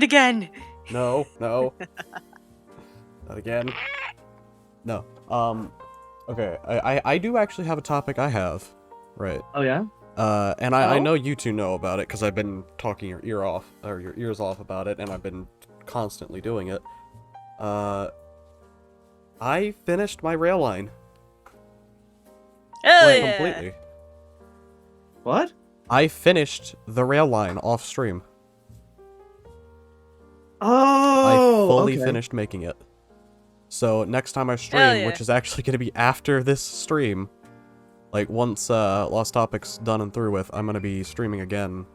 it again. No. Not again. No. Okay. I do actually have a topic I have. Right. Oh yeah? And I Oh? know you two know about it because I've been talking your ears off about it, and I've been constantly doing it. I finished my rail line. Hell Like, yeah. completely. What? I finished the rail line off stream. Oh, I fully okay. finished making it. So next time I Hell stream, yeah. which is actually going to be after this stream, like once Lost Topic's done and through with, I'm going to be streaming again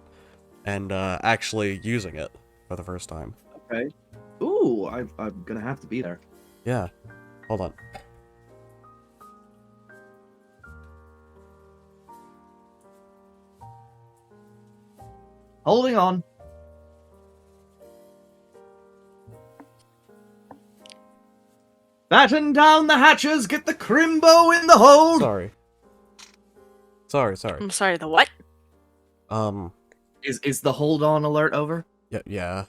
and actually using it for the first time. Okay. Ooh, I'm gonna have to be there. Yeah. Hold on. Holding on. Batten down the hatches, get the crimbo in the hold! Sorry. I'm sorry, the what? Is the hold on alert over? Yeah.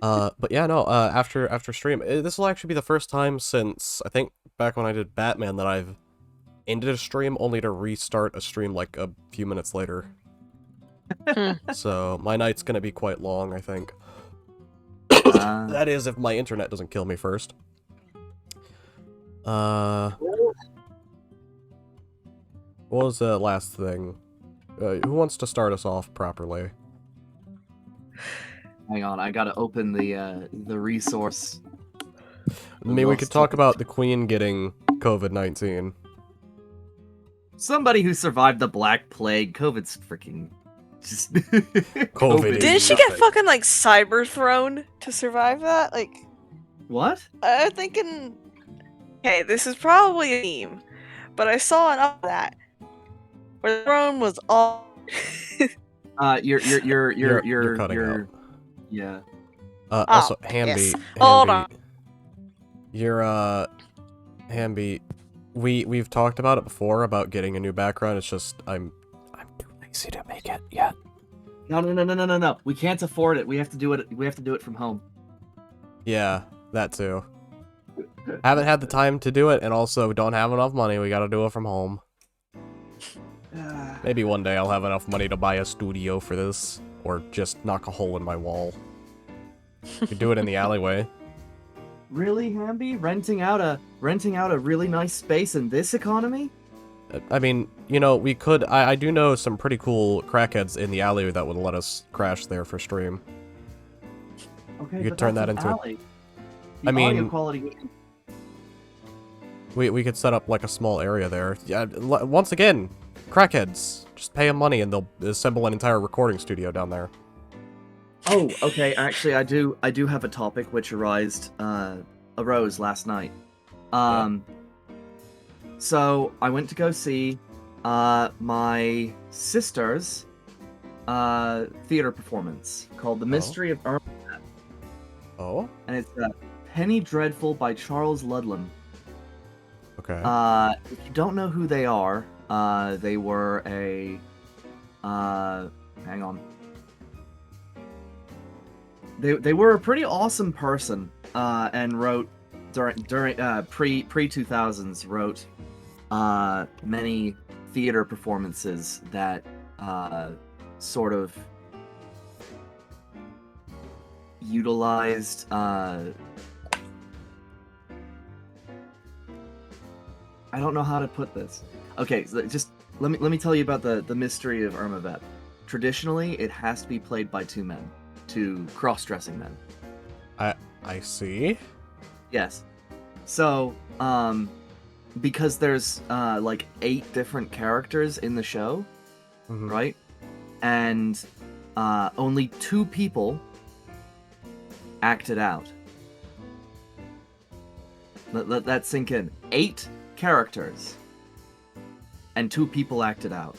But yeah, no, after stream, this will actually be the first time since, I think, back when I did Batman that I've ended a stream only to restart a stream like a few minutes later. So, my night's gonna be quite long, I think. That is, if my internet doesn't kill me first. What was the last thing? Who wants to start us off properly? Hang on, I gotta open the resource. I mean, we could talk about the Queen getting COVID-19. Somebody who survived the Black Plague. COVID's freaking just COVID Didn't she get fucking like cyber thrown to survive that? Like, What? I'm thinking. Okay, this is probably a meme, but I saw an up that where the throne was all. You're cutting out. Yeah. Also, yes. Hamby. Hold on. You're, Hamby, we've talked about it before about getting a new background. It's just I'm too lazy to make it yet. No. We can't afford it. We have to do it from home. Yeah, that too. Haven't had the time to do it, and also don't have enough money. We gotta do it from home. Maybe one day I'll have enough money to buy a studio for this, or just knock a hole in my wall. Could do it in the alleyway. Really, Hamby? Renting out a really nice space in this economy? I mean, you know, we could. I do know some pretty cool crackheads in the alley that would let us crash there for stream. Okay, You could turn that into. alley. I mean, audio quality. we could set up like a small area there. Yeah, once again, crackheads. Just pay them money and they'll assemble an entire recording studio down there. Oh, okay. Actually, I do have a topic which arose last night. So I went to go see my sister's theater performance called The Mystery of Irma. Oh? And it's Penny Dreadful by Charles Ludlam. Okay. If you don't know who they are, they were a hang on. They were a pretty awesome person, and wrote during pre 2000s wrote many theater performances that sort of utilized I don't know how to put this. Okay, so just let me tell you about the mystery of Irma Vep. Traditionally, it has to be played by two men, two cross-dressing men. I see. Yes. So, because there's like 8 different characters in the show, right? And only 2 people acted out. Let that sink in. 8 characters and 2 people acted out.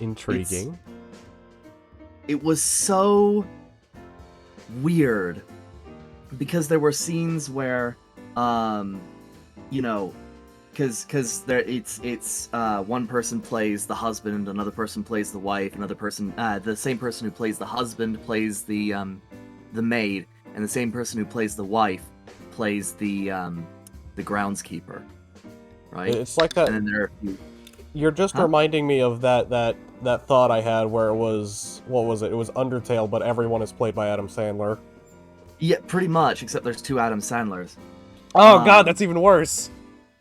Intriguing. It was so weird because there were scenes where you know, because there it's one person plays the husband, another person plays the wife, another person the same person who plays the husband plays the maid, and the same person who plays the wife plays the groundskeeper, right? It's like that. And then there are a few. You're just Huh? reminding me of that thought I had where it was, what was it? It was Undertale, but everyone is played by Adam Sandler. Yeah, pretty much, except there's 2 Adam Sandlers. Oh god, that's even worse.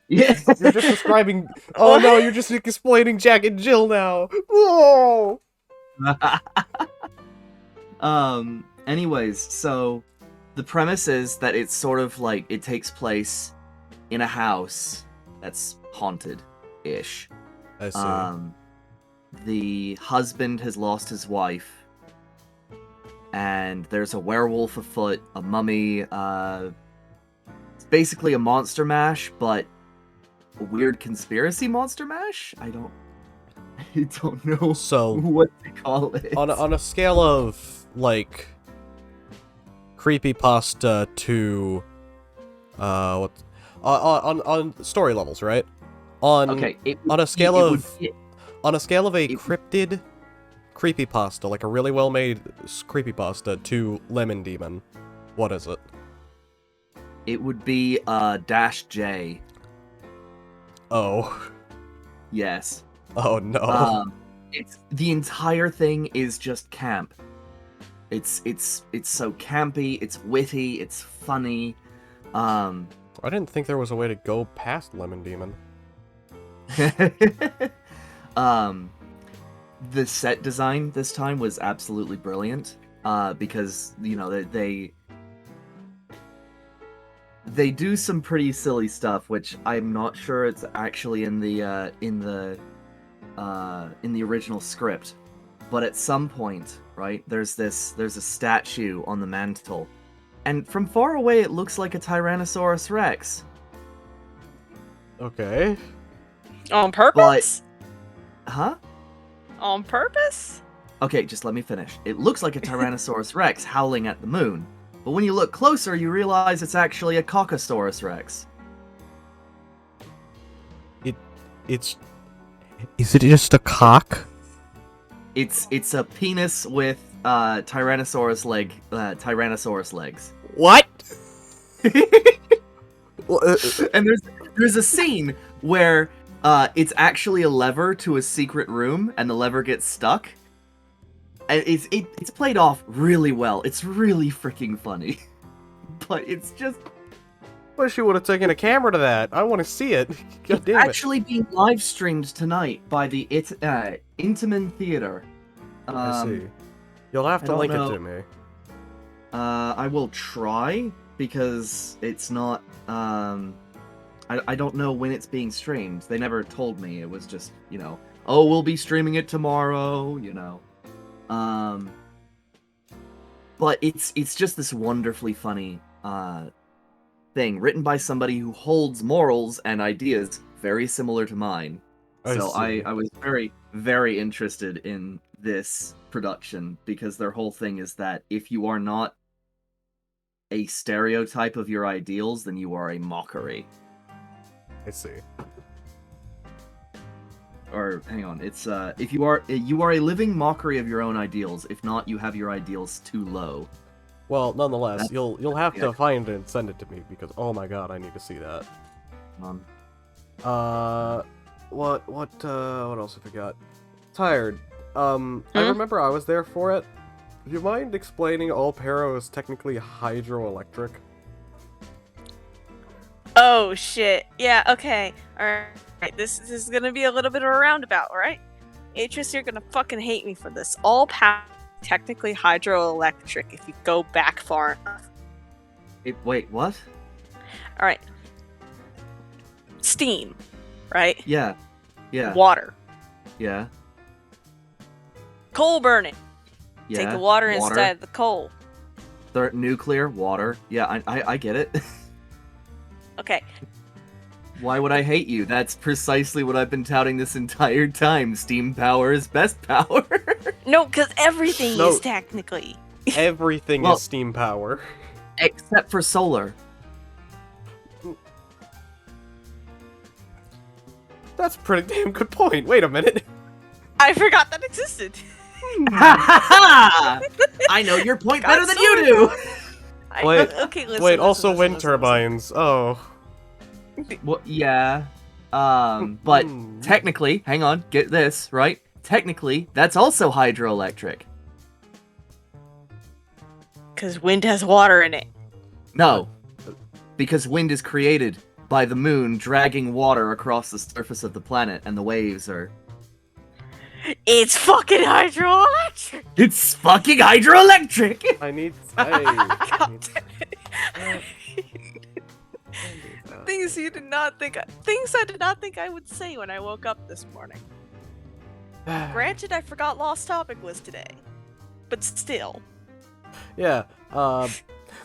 Yeah. You're just describing. Oh no, you're just explaining Jack and Jill now. Whoa. Anyways, so the premise is that it's sort of like it takes place in a house that's haunted-ish. I see. The husband has lost his wife, and there's a werewolf afoot, a mummy, it's basically a monster mash, but a weird conspiracy monster mash? I don't know So what to call it. on a scale of like creepypasta to what on story levels, right? On Okay, on a scale it would of be- on a scale of a it- cryptid creepypasta, like a really well made creepypasta, to Lemon Demon, what is it? it would be Dash J. Oh. Yes. Oh no. It's the entire thing is just camp. It's so campy, it's witty, it's funny. I didn't think there was a way to go past Lemon Demon. The set design this time was absolutely brilliant. Because they do some pretty silly stuff, which I'm not sure it's actually in the original script. But at some point, right, there's a statue on the mantle, and from far away it looks like a Tyrannosaurus Rex. Okay. On purpose? Huh? On purpose? Okay, just let me finish. It looks like a Tyrannosaurus Rex howling at the moon, but when you look closer, you realize it's actually a Caucasaurus Rex. Is it just a cock? It's a penis with Tyrannosaurus legs. What? And there's a scene where it's actually a lever to a secret room, and the lever gets stuck. And it's played off really well. It's really freaking funny, but it's just Wish you would have taken a camera to that. I want to see it. God damn it. actually being live streamed tonight by the Intamin Theater. I see. You'll have I to don't link know. it to me. I will try, because it's not. I don't know when it's being streamed. They never told me. It was just, oh, we'll be streaming it tomorrow. But it's just this wonderfully funny thing written by somebody who holds morals and ideas very similar to mine. So see. I was very, very interested in this production, because their whole thing is that if you are not a stereotype of your ideals, then you are a mockery. I see. Or hang on, it's if you are a living mockery of your own ideals. If not, you have your ideals too low. Well, nonetheless, That's- you'll have yeah. to find it and send it to me, because oh my god, I need to see that. What else have I got? Tired. I remember I was there for it. Do you mind explaining Alpero is technically hydroelectric? Oh shit. Yeah, okay. Alright. This is gonna be a little bit of a roundabout, alright? Atris, you're gonna fucking hate me for this. All power technically hydroelectric if you go back far enough. Wait, what? Alright. Steam, right? Yeah. Water. Yeah. Coal burning. Yeah. Take the water instead of the coal. Nuclear, water. Yeah, I get it. Okay. Why would I hate you? That's precisely what I've been touting this entire time. Steam power is best power. No, because everything No. is technically. Everything Well- is steam power. Except for solar. That's a pretty damn good point. Wait a minute. I forgot that existed. I know your point Got better than so you do. Wait, okay, listen. Wait, listen, also listen, wind listen, turbines. Oh. Well, yeah. But Hmm. technically, hang on, get this, right? Technically, that's also hydroelectric. Because wind has water in it. No. Because wind is created by the moon dragging water across the surface of the planet, and the waves are... It's fucking hydroelectric. It's fucking hydroelectric! I need. God damn it. Things I did not think I would say when I woke up this morning. Granted, I forgot Lost Topic was today, but still. Yeah.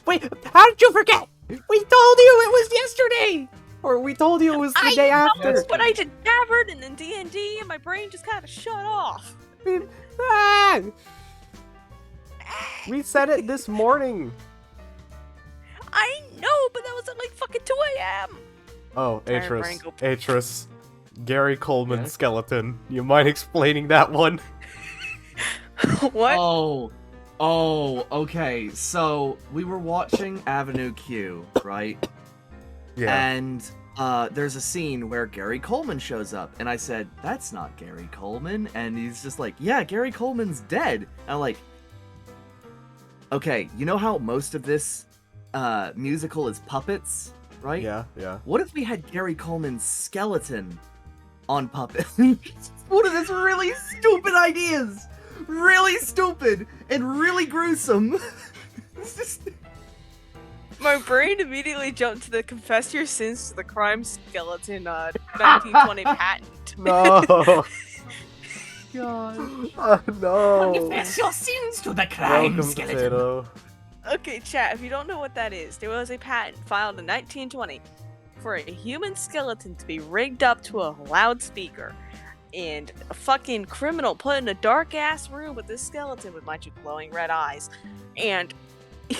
Wait, how did you forget? We told you it was yesterday, or we told you it was the day after. Know, but I did Tavern and then D&D, and my brain just kind of shut off. Ah! We said it this morning. I know, but that was at like fucking 2 a.m. Oh, Sorry, brain Atris. go- Atris. Gary Coleman Yes? skeleton. You mind explaining that one? What? Oh, okay. So, we were watching Avenue Q, right? And there's a scene where Gary Coleman shows up, and I said, "That's not Gary Coleman," and he's just like, "Yeah, Gary Coleman's dead." And I'm like, okay, you know how most of this musical is puppets, right? Yeah, yeah. What if we had Gary Coleman's skeleton on puppet? One of his really stupid ideas, really stupid and really gruesome. It's just... My brain immediately jumped to the confess your sins to the crime skeleton 1920 patent. No. No. Confess your sins to the Welcome, Potato. Okay, chat, if you don't know what that is, there was a patent filed in 1920 for a human skeleton to be rigged up to a loudspeaker. And a fucking criminal put in a dark ass room with this skeleton with mind you glowing red eyes. And it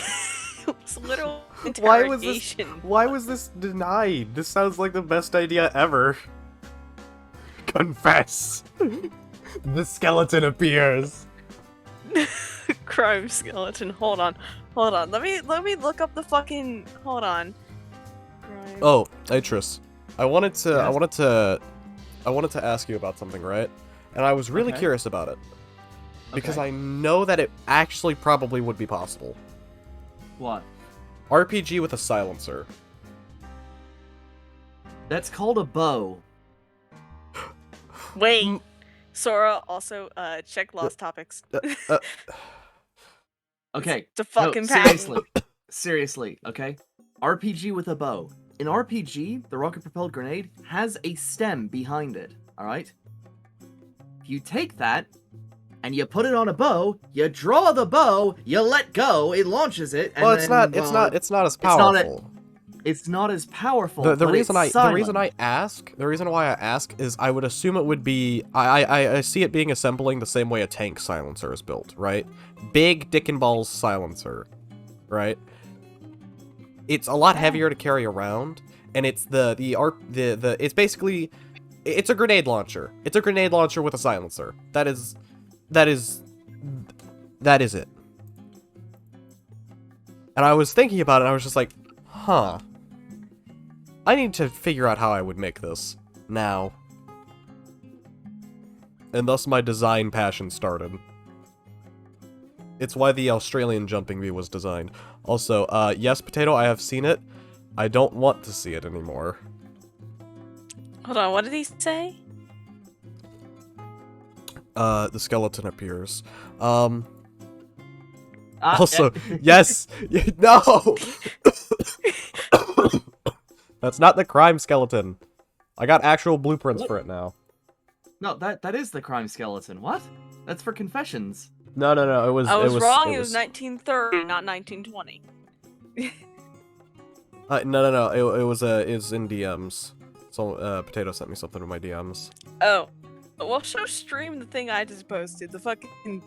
was literal Why was this? interrogation. Why was this denied? This sounds like the best idea ever. Confess. The skeleton appears. Crime skeleton. Hold on. Let me look up the fucking. Hold on. Crime. Oh, Atris. I wanted to Yes? ask you about something, right? And I was really Okay. curious about it. Because Okay. I know that it actually probably would be possible. What? RPG with a silencer. That's called a bow. Wait. Sora also check lost topics. Okay. It's a fucking no, patent. seriously, okay? RPG with a bow. In RPG, the rocket-propelled grenade has a stem behind it, alright? If you take that, and you put it on a bow, you draw the bow, you let go, it launches it, and Well, it's then, not as not powerful. it's not as powerful. The but reason it's the reason silent. why I ask is I would assume it would be I see it being assembling the same way a tank silencer is built, right? Big dick and balls silencer, right? It's a lot heavier to carry around, and it's it's basically it's a grenade launcher. It's a grenade launcher with a silencer. That is it. And I was thinking about it, and I was just like, huh. I need to figure out how I would make this now. And thus my design passion started. It's why the Australian jumping bee was designed. Also, yes, Potato, I have seen it. I don't want to see it anymore. Hold on, what did he say? The skeleton appears. Ah, Also, yes! No! That's not the crime skeleton. I got actual blueprints for it now. No, that is the crime skeleton. What? That's for confessions. No, it was. I was wrong. It It was 1930, not 1920. No. It was in DMs. So, Potato sent me something in my DMs. Oh, well, show stream the thing I just posted. The fucking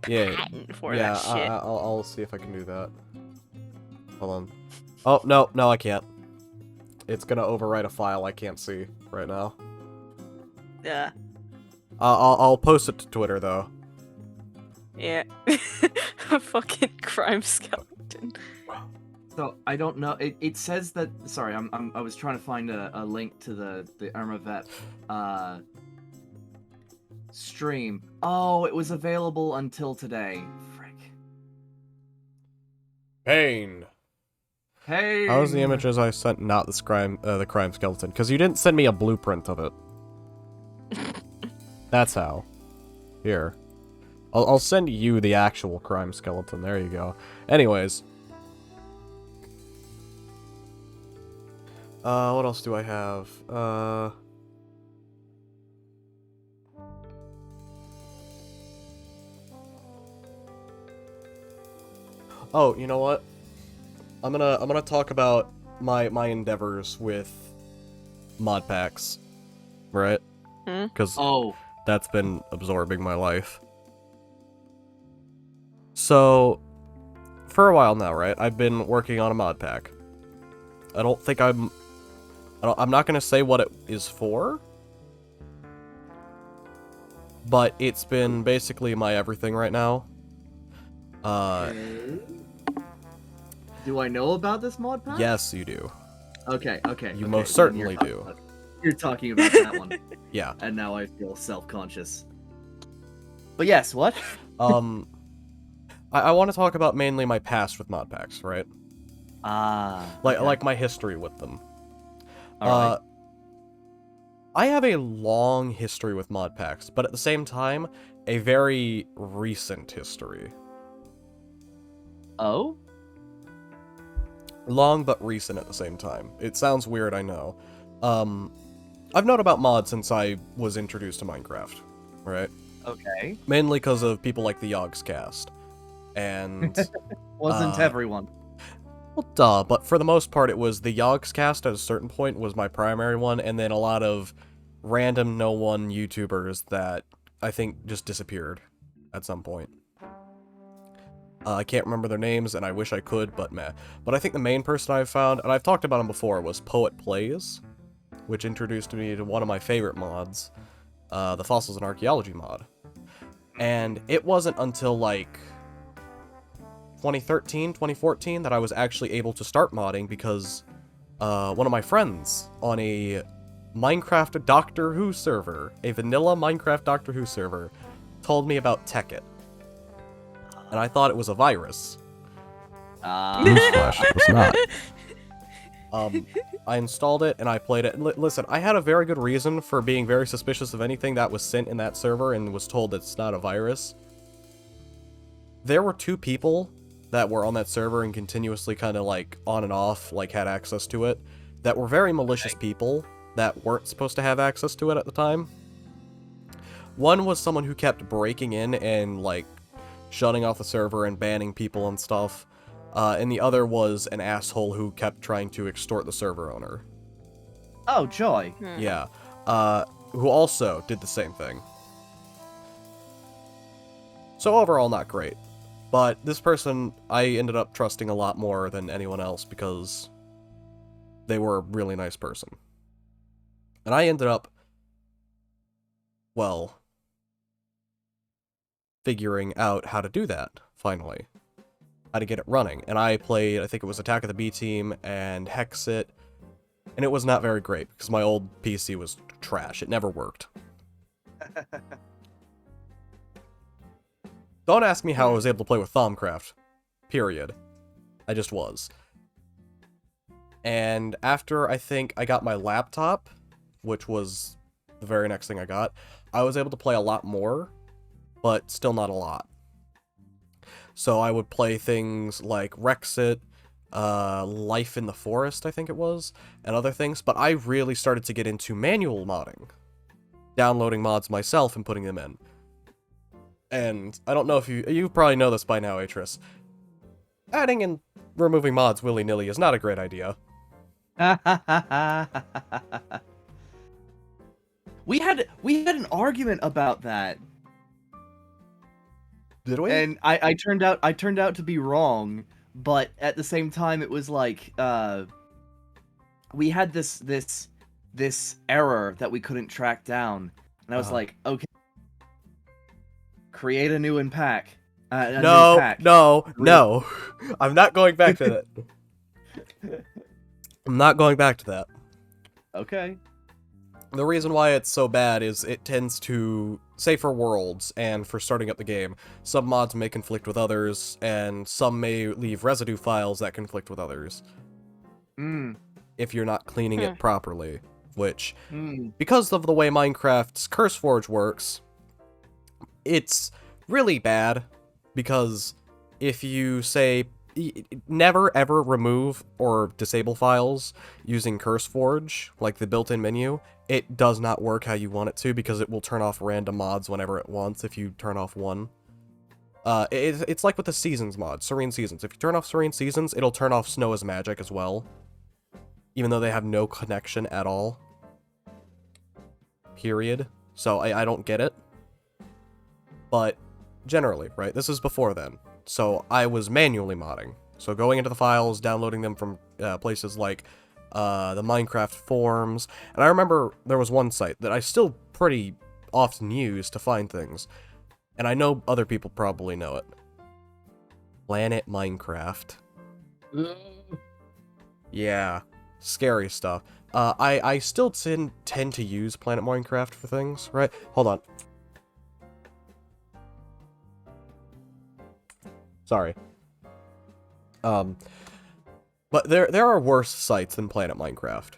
Yeah, patent for yeah. that shit. I'll see if I can do that. Hold on. Oh no, I can't. It's gonna overwrite a file I can't see right now. Yeah. I'll post it to Twitter though. Yeah. A fucking crime skeleton. So I don't know. It says that. Sorry, I was trying to find a link to the Irma Vep stream. Oh, it was available until today. Frick. Pain. Hey. How's the images I sent not the crime skeleton? Because you didn't send me a blueprint of it. That's how. Here. I'll send you the actual crime skeleton. There you go. Anyways. What else do I have? Oh, you know what? I'm gonna talk about my endeavors with mod packs, right? Because Oh. that's been absorbing my life. So, for a while now, right? I've been working on a mod pack. I don't think I'm not gonna say what it is for, but it's been basically my everything right now. Okay. Do I know about this mod pack? Yes, you do. Okay. You okay, most then certainly do. You're talking about that one. Yeah. And now I feel self-conscious. But yes, what? I want to talk about mainly my past with mod packs, right? Like my history with them. Alright. I have a long history with mod packs, but at the same time, a very recent history. Oh? Long but recent at the same time. It sounds weird, I know. I've known about mods since I was introduced to Minecraft, right? Okay. Mainly because of people like the Yogscast. And... Wasn't everyone. Well, duh, but for the most part, it was the Yogscast at a certain point was my primary one, and then a lot of random no-one YouTubers that I think just disappeared at some point. I can't remember their names, and I wish I could, but meh. But I think the main person I've found, and I've talked about him before, was Poet Plays, which introduced me to one of my favorite mods, the Fossils and Archaeology mod. And it wasn't until, like, 2013, 2014 that I was actually able to start modding because one of my friends on a Minecraft Doctor Who server, a vanilla Minecraft Doctor Who server, told me about Tekkit. And I thought it was a virus. Newsflash, it was not. I installed it and I played it. And listen, I had a very good reason for being very suspicious of anything that was sent in that server and was told it's not a virus. There were 2 people that were on that server and continuously kind of like on and off, like had access to it, that were very malicious people that weren't supposed to have access to it at the time. One was someone who kept breaking in and like shutting off the server and banning people and stuff. And the other was an asshole who kept trying to extort the server owner. Oh, joy. Yeah. Who also did the same thing. So overall, not great. But this person, I ended up trusting a lot more than anyone else because they were a really nice person. And I ended up, well, figuring out how to do that, finally. How to get it running. And I played, I think it was Attack of the B-Team and Hexit, and it was not very great because my old PC was trash. It never worked. Don't ask me how I was able to play with Thaumcraft. Period. I just was. And after, I think, I got my laptop, which was the very next thing I got, I was able to play a lot more, but still not a lot. So I would play things like Rexit, Life in the Forest, I think it was, and other things, but I really started to get into manual modding. Downloading mods myself and putting them in. And I don't know if you probably know this by now, Atris. Adding and removing mods willy-nilly is not a great idea. We had an argument about that. Did we? And I turned out to be wrong, but at the same time it was like we had this error that we couldn't track down And I was Uh-huh. like, okay, create a new pack. A new No, pack. no. I'm not going back to that. I'm not going back to that. Okay. The reason why it's so bad is it tends to, say for worlds and for starting up the game, some mods may conflict with others, and some may leave residue files that conflict with others. If you're not cleaning it properly. Which, because of the way Minecraft's CurseForge works, it's really bad, because if you say never ever remove or disable files using CurseForge, like the built-in menu, it does not work how you want it to, because it will turn off random mods whenever it wants if you turn off one. It's like with the Seasons mod, Serene Seasons. If you turn off Serene Seasons, it'll turn off Snow as Magic as well, even though they have no connection at all. Period. So I don't get it. But generally, right, this is before then. So I was manually modding. So going into the files, downloading them from places like the Minecraft forums. And I remember there was one site that I still pretty often use to find things. And I know other people probably know it. Planet Minecraft. Yeah, scary stuff. I still tend to use Planet Minecraft for things, right? Hold on. Sorry. But there are worse sites than Planet Minecraft.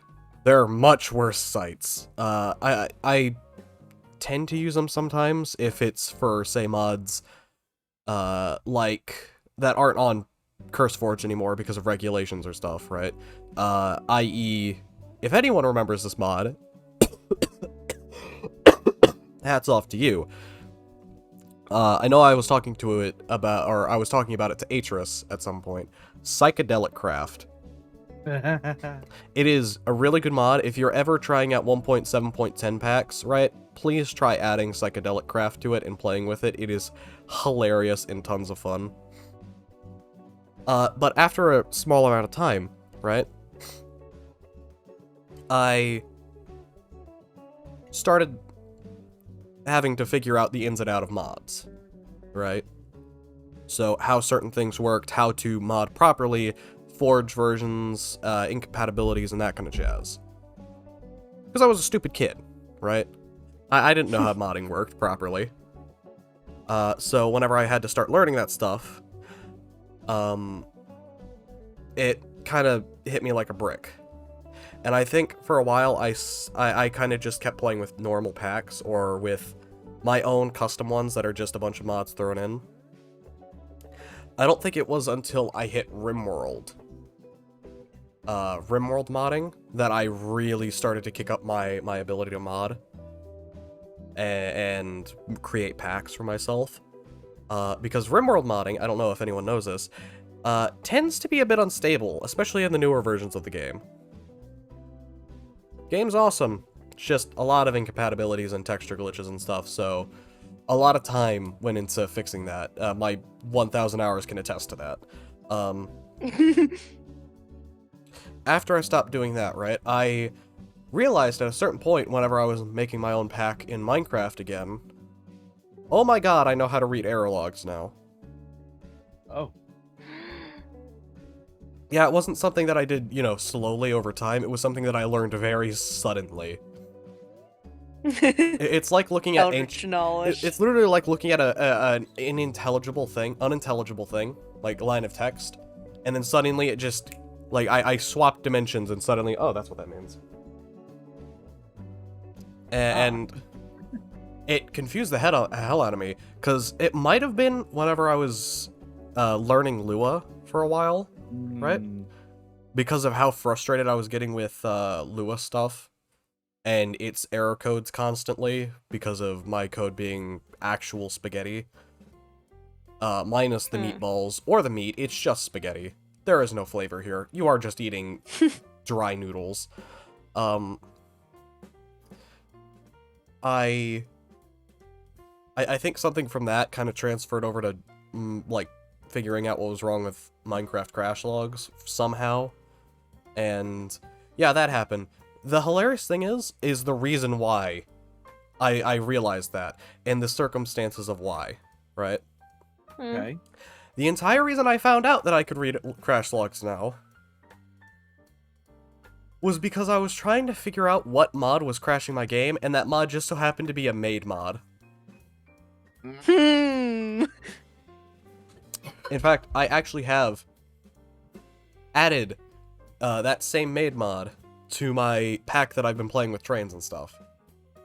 There are much worse sites. I tend to use them sometimes if it's for, say, mods, like, that aren't on CurseForge anymore because of regulations or stuff, right? I.e., if anyone remembers this mod, hats off to you. I know I was talking about it to Atris at some point. Psychedelic Craft. It is a really good mod. If you're ever trying out 1.7.10 packs, right, please try adding Psychedelic Craft to it and playing with it. It is hilarious and tons of fun. But after a small amount of time, right, I started having to figure out the ins and outs of mods, right? So how certain things worked, how to mod properly, forge versions, incompatibilities, and that kind of jazz. Because I was a stupid kid, right? I didn't know how modding worked properly. So whenever I had to start learning that stuff, it kind of hit me like a brick. And I think for a while I kind of just kept playing with normal packs or with my own custom ones that are just a bunch of mods thrown in. I don't think it was until I hit RimWorld modding that I really started to kick up my ability to mod and create packs for myself. Because RimWorld modding, I don't know if anyone knows this, tends to be a bit unstable, especially in the newer versions of the game. Game's awesome, it's just a lot of incompatibilities and texture glitches and stuff, so a lot of time went into fixing that. My 1,000 hours can attest to that. After I stopped doing that, right, I realized at a certain point whenever I was making my own pack in Minecraft again, oh my god, I know how to read error logs now. Oh. Yeah, it wasn't something that I did, slowly over time. It was something that I learned very suddenly. It's like looking at ancient knowledge. It's literally like looking at an unintelligible thing, like a line of text, and then suddenly it just, like, I swapped dimensions and suddenly, oh, that's what that means. And it confused the hell out of me, because it might have been whenever I was learning Lua for a while, right? Because of how frustrated I was getting with Lua stuff and its error codes constantly because of my code being actual spaghetti. Minus the meatballs or the meat, it's just spaghetti. There is no flavor here. You are just eating dry noodles. I think something from that kind of transferred over to, like, figuring out what was wrong with Minecraft crash logs somehow. And yeah, that happened. The hilarious thing is the reason why I realized that, and the circumstances of why, right? Okay. The entire reason I found out that I could read crash logs now was because I was trying to figure out what mod was crashing my game, and that mod just so happened to be a maid mod. Hmm. In fact, I actually have added that same maid mod to my pack that I've been playing with trains and stuff.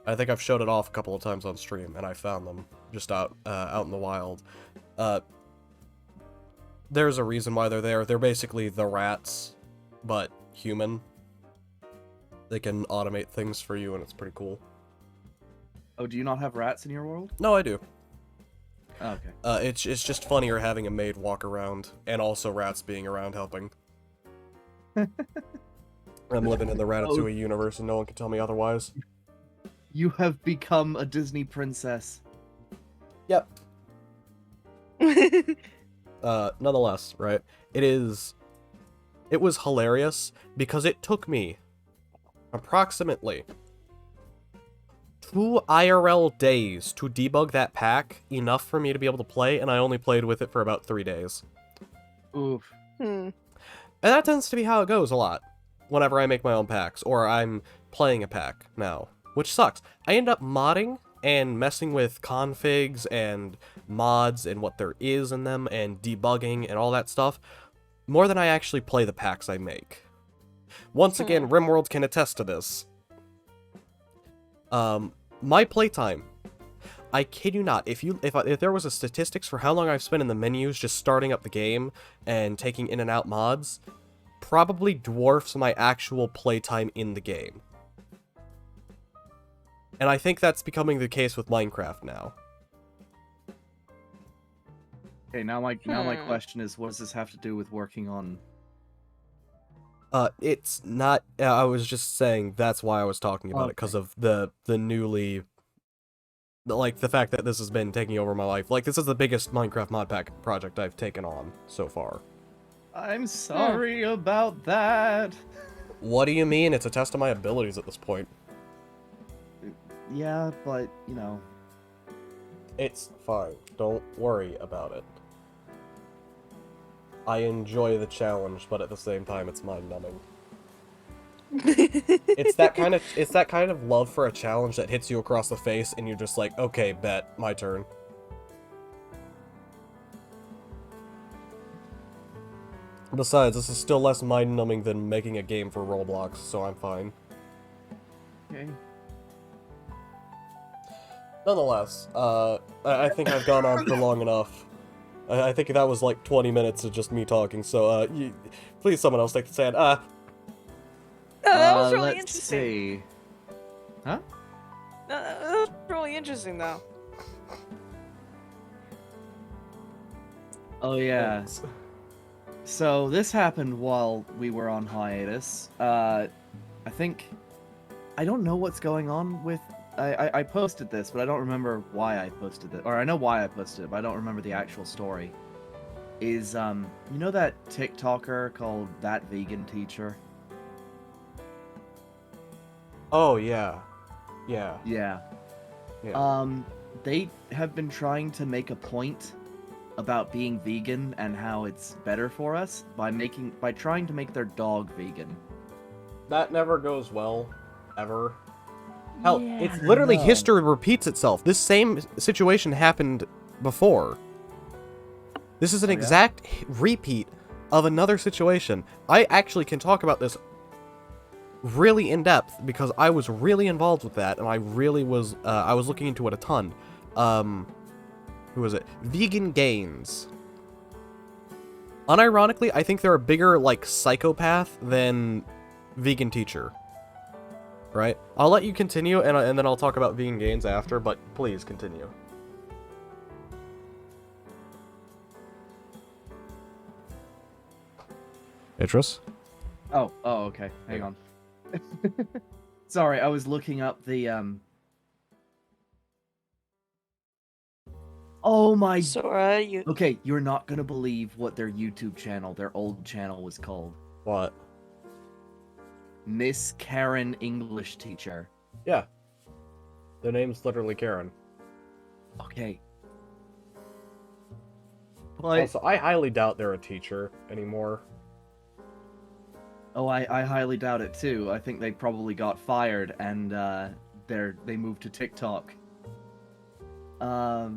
I think I've showed it off a couple of times on stream, and I found them just out in the wild. There's a reason why they're there. They're basically the rats, but human. They can automate things for you, and it's pretty cool. Oh, do you not have rats in your world? No, I do. Oh, okay. It's just funnier having a maid walk around, and also rats being around helping. I'm living in the Ratatouille universe, and no one can tell me otherwise. You have become a Disney princess. Yep. Nonetheless, right? It was hilarious because it took me approximately 2 IRL days to debug that pack, enough for me to be able to play, and I only played with it for about 3 days. Oof. Hmm. And that tends to be how it goes a lot, whenever I make my own packs, or I'm playing a pack now, which sucks. I end up modding and messing with configs and mods and what there is in them, and debugging and all that stuff, more than I actually play the packs I make. Once again, RimWorld can attest to this. My playtime, I kid you not, if there was a statistics for how long I've spent in the menus just starting up the game and taking in and out mods, probably dwarfs my actual playtime in the game. And I think that's becoming the case with Minecraft now. Okay, now my question is, what does this have to do with working on? It's not. I was just saying that's why I was talking about it, because of the newly, like, the fact that this has been taking over my life. Like, this is the biggest Minecraft mod pack project I've taken on so far. I'm sorry about that. What do you mean? It's a test of my abilities at this point. Yeah, but you know, It's fine. Don't worry about it. I enjoy the challenge, but at the same time, it's mind-numbing. It's that kind of love for a challenge that hits you across the face, and you're just like, okay, bet, my turn. Besides, this is still less mind-numbing than making a game for Roblox, so I'm fine. okay. Nonetheless, I think I've gone on for long enough. I think that was like 20 minutes of just me talking, so, please someone else take the stand. No, that was really Let's interesting. see. Huh? No, that was really interesting, though. Oh yeah. So this happened while we were on hiatus. I think I don't know what's going on with. I posted this, but I don't remember why I posted it. Or I know why I posted it, but I don't remember the actual story. Is you know that TikToker called That Vegan Teacher? Oh, yeah. Yeah. Yeah. Yeah. They have been trying to make a point about being vegan and how it's better for us by trying to make their dog vegan. That never goes well, ever. Hell, Yeah. it's literally No. history repeats itself. This same situation happened before. This is an Oh, yeah? exact repeat of another situation. I actually can talk about this really in depth because I was really involved with that, and I really was. I was looking into it a ton. Who was it? Vegan Gains. Unironically, I think they're a bigger like psychopath than Vegan Teacher. Right? I'll let you continue, and then I'll talk about Vegan Gains after. But please continue. Idris? Oh, okay. Hang on. Sorry, I was looking up the Oh my. Sora, you. Okay, you're not gonna believe what their YouTube channel, their old channel, was called. What? Miss Karen English Teacher. Yeah. Their name's literally Karen. Okay. But Also, I highly doubt they're a teacher anymore. oh, I highly doubt it too. I think they probably got fired and they moved to TikTok. But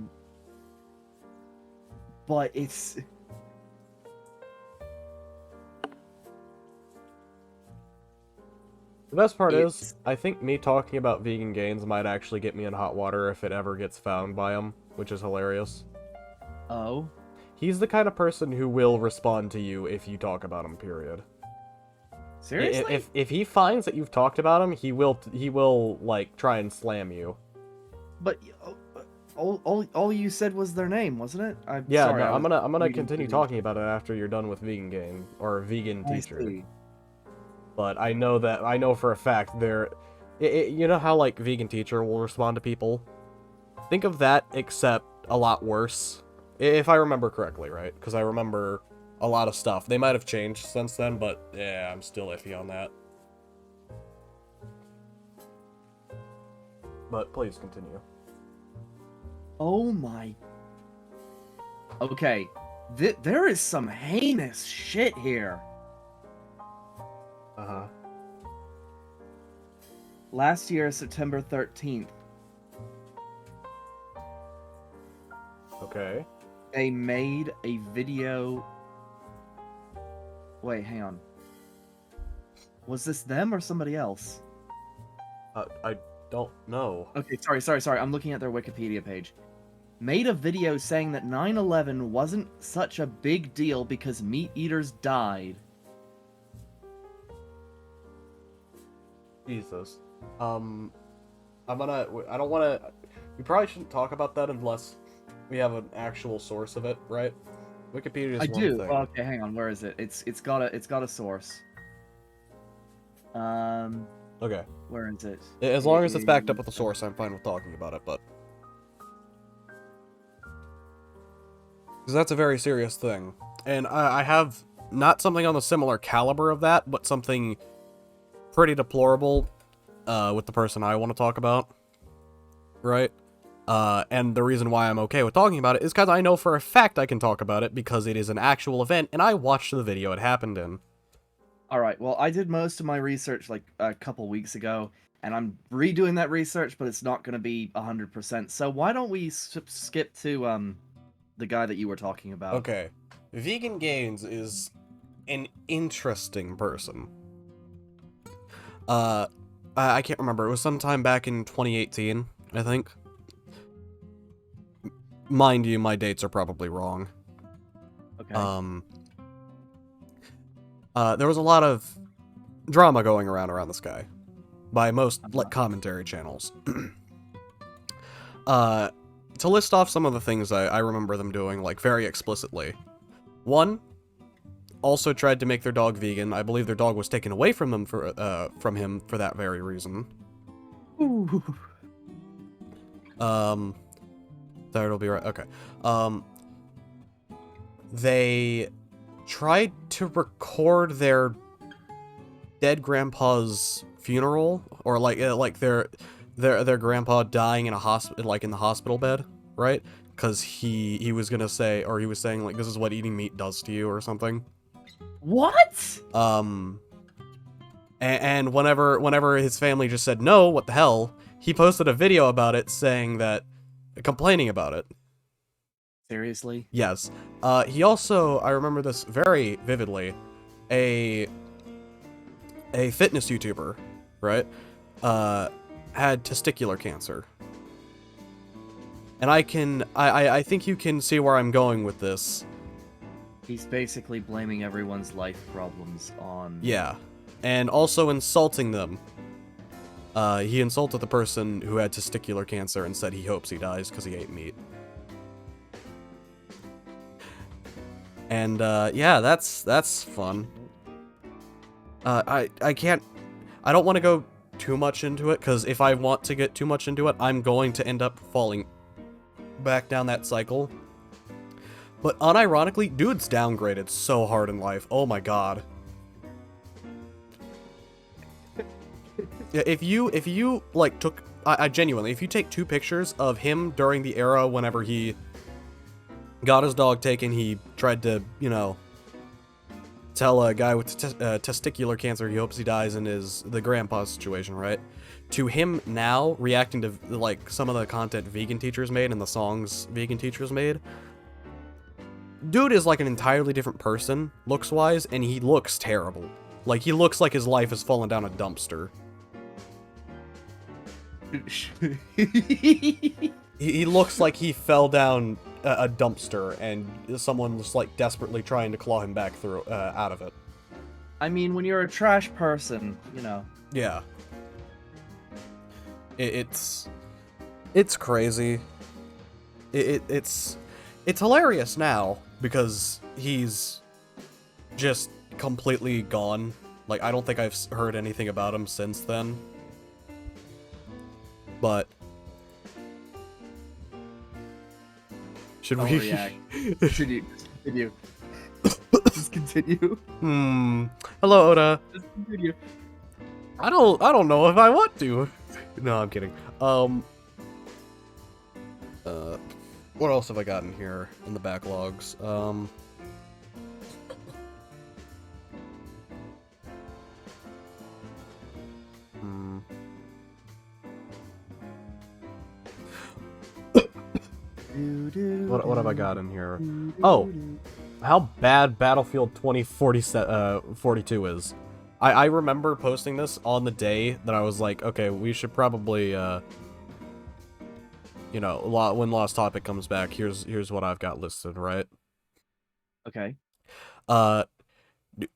it's The best part It's- is, I think me talking about vegan gains might actually get me in hot water if it ever gets found by him, which is hilarious. oh. He's the kind of person who will respond to you if you talk about him, period. Seriously? If he finds that you've talked about him, he will like try and slam you. But all you said was their name, wasn't it? I'm Yeah, sorry, no, I I'm was gonna reading continue through talking about it after you're done with vegan gain or vegan the- I teacher. see. But I know for a fact you know how like vegan teacher will respond to people. Think of that, except a lot worse, if I remember correctly, right? Because I remember a lot of stuff. They might have changed since then, but yeah, I'm still iffy on that. But please continue. Oh my. Okay, there is some heinous shit here. Uh-huh. Last year, September 13th, Okay. they made a video. Wait, hang on. Was this them or somebody else? I don't know. Okay, sorry. I'm looking at their Wikipedia page. Made a video saying that 9/11 wasn't such a big deal because meat eaters died. Jesus. I don't wanna, we probably shouldn't talk about that unless we have an actual source of it, right? Wikipedia is I one do. thing. Okay, hang on. Where is it? It's got a source. Okay. Where is it? As long as it's backed up with a source, I'm fine with talking about it, but... Because that's a very serious thing. And I have not something on the similar caliber of that, but something pretty deplorable with the person I want to talk about. Right? And the reason why I'm okay with talking about it is because I know for a fact I can talk about it because it is an actual event, and I watched the video it happened in. All right. Well, I did most of my research like a couple weeks ago, and I'm redoing that research, but it's not going to be 100%. So why don't we skip to the guy that you were talking about? Okay. Vegan Gains is an interesting person. I can't remember. It was sometime back in 2018, I think. Mind you, my dates are probably wrong. Okay. There was a lot of drama going around this guy by most like commentary channels. To list off some of the things I remember them doing like very explicitly. One, also tried to make their dog vegan. I believe their dog was taken away from him for that very reason. Ooh. There it'll be right. Okay. They tried to record their dead grandpa's funeral, or like their grandpa dying in a hospital, like in the hospital bed, right? Because he was gonna say, or he was saying like, this is what eating meat does to you, or something. What? And whenever his family just said no, what the hell, he posted a video about it saying that, complaining about it. Seriously? Yes. He also, I remember this very vividly, a fitness YouTuber, right, had testicular cancer. And I think you can see where I'm going with this. He's basically blaming everyone's life problems on... Yeah. And also insulting them. He insulted the person who had testicular cancer and said he hopes he dies because he ate meat. And, yeah, that's fun. I don't want to go too much into it, because if I want to get too much into it, I'm going to end up falling back down that cycle. But unironically, dude's downgraded so hard in life. Oh my god. Yeah, if you like took I genuinely, if you take 2 pictures of him during the era whenever he got his dog taken, he tried to, you know, tell a guy with testicular cancer he hopes he dies in the grandpa situation, right? To him now, reacting to, like, some of the content vegan teachers made and the songs vegan teachers made, dude is like an entirely different person, looks-wise, and he looks terrible. Like, he looks like his life has fallen down a dumpster. He looks like he fell down a dumpster and someone's, like, desperately trying to claw him back through, out of it. I mean, when you're a trash person, you know. Yeah. It's crazy. It's hilarious now because he's just completely gone. Like, I don't think I've heard anything about him since then. But should we react? Continue. Just continue. Hello, Oda. Just continue. I don't know if I want to. No, I'm kidding. What else have I got in here in the backlogs? What have I got in here? Oh, how bad Battlefield 2042 is. I remember posting this on the day that I was like, okay, we should probably, you know, when Lost Topic comes back, here's what I've got listed, right? Okay.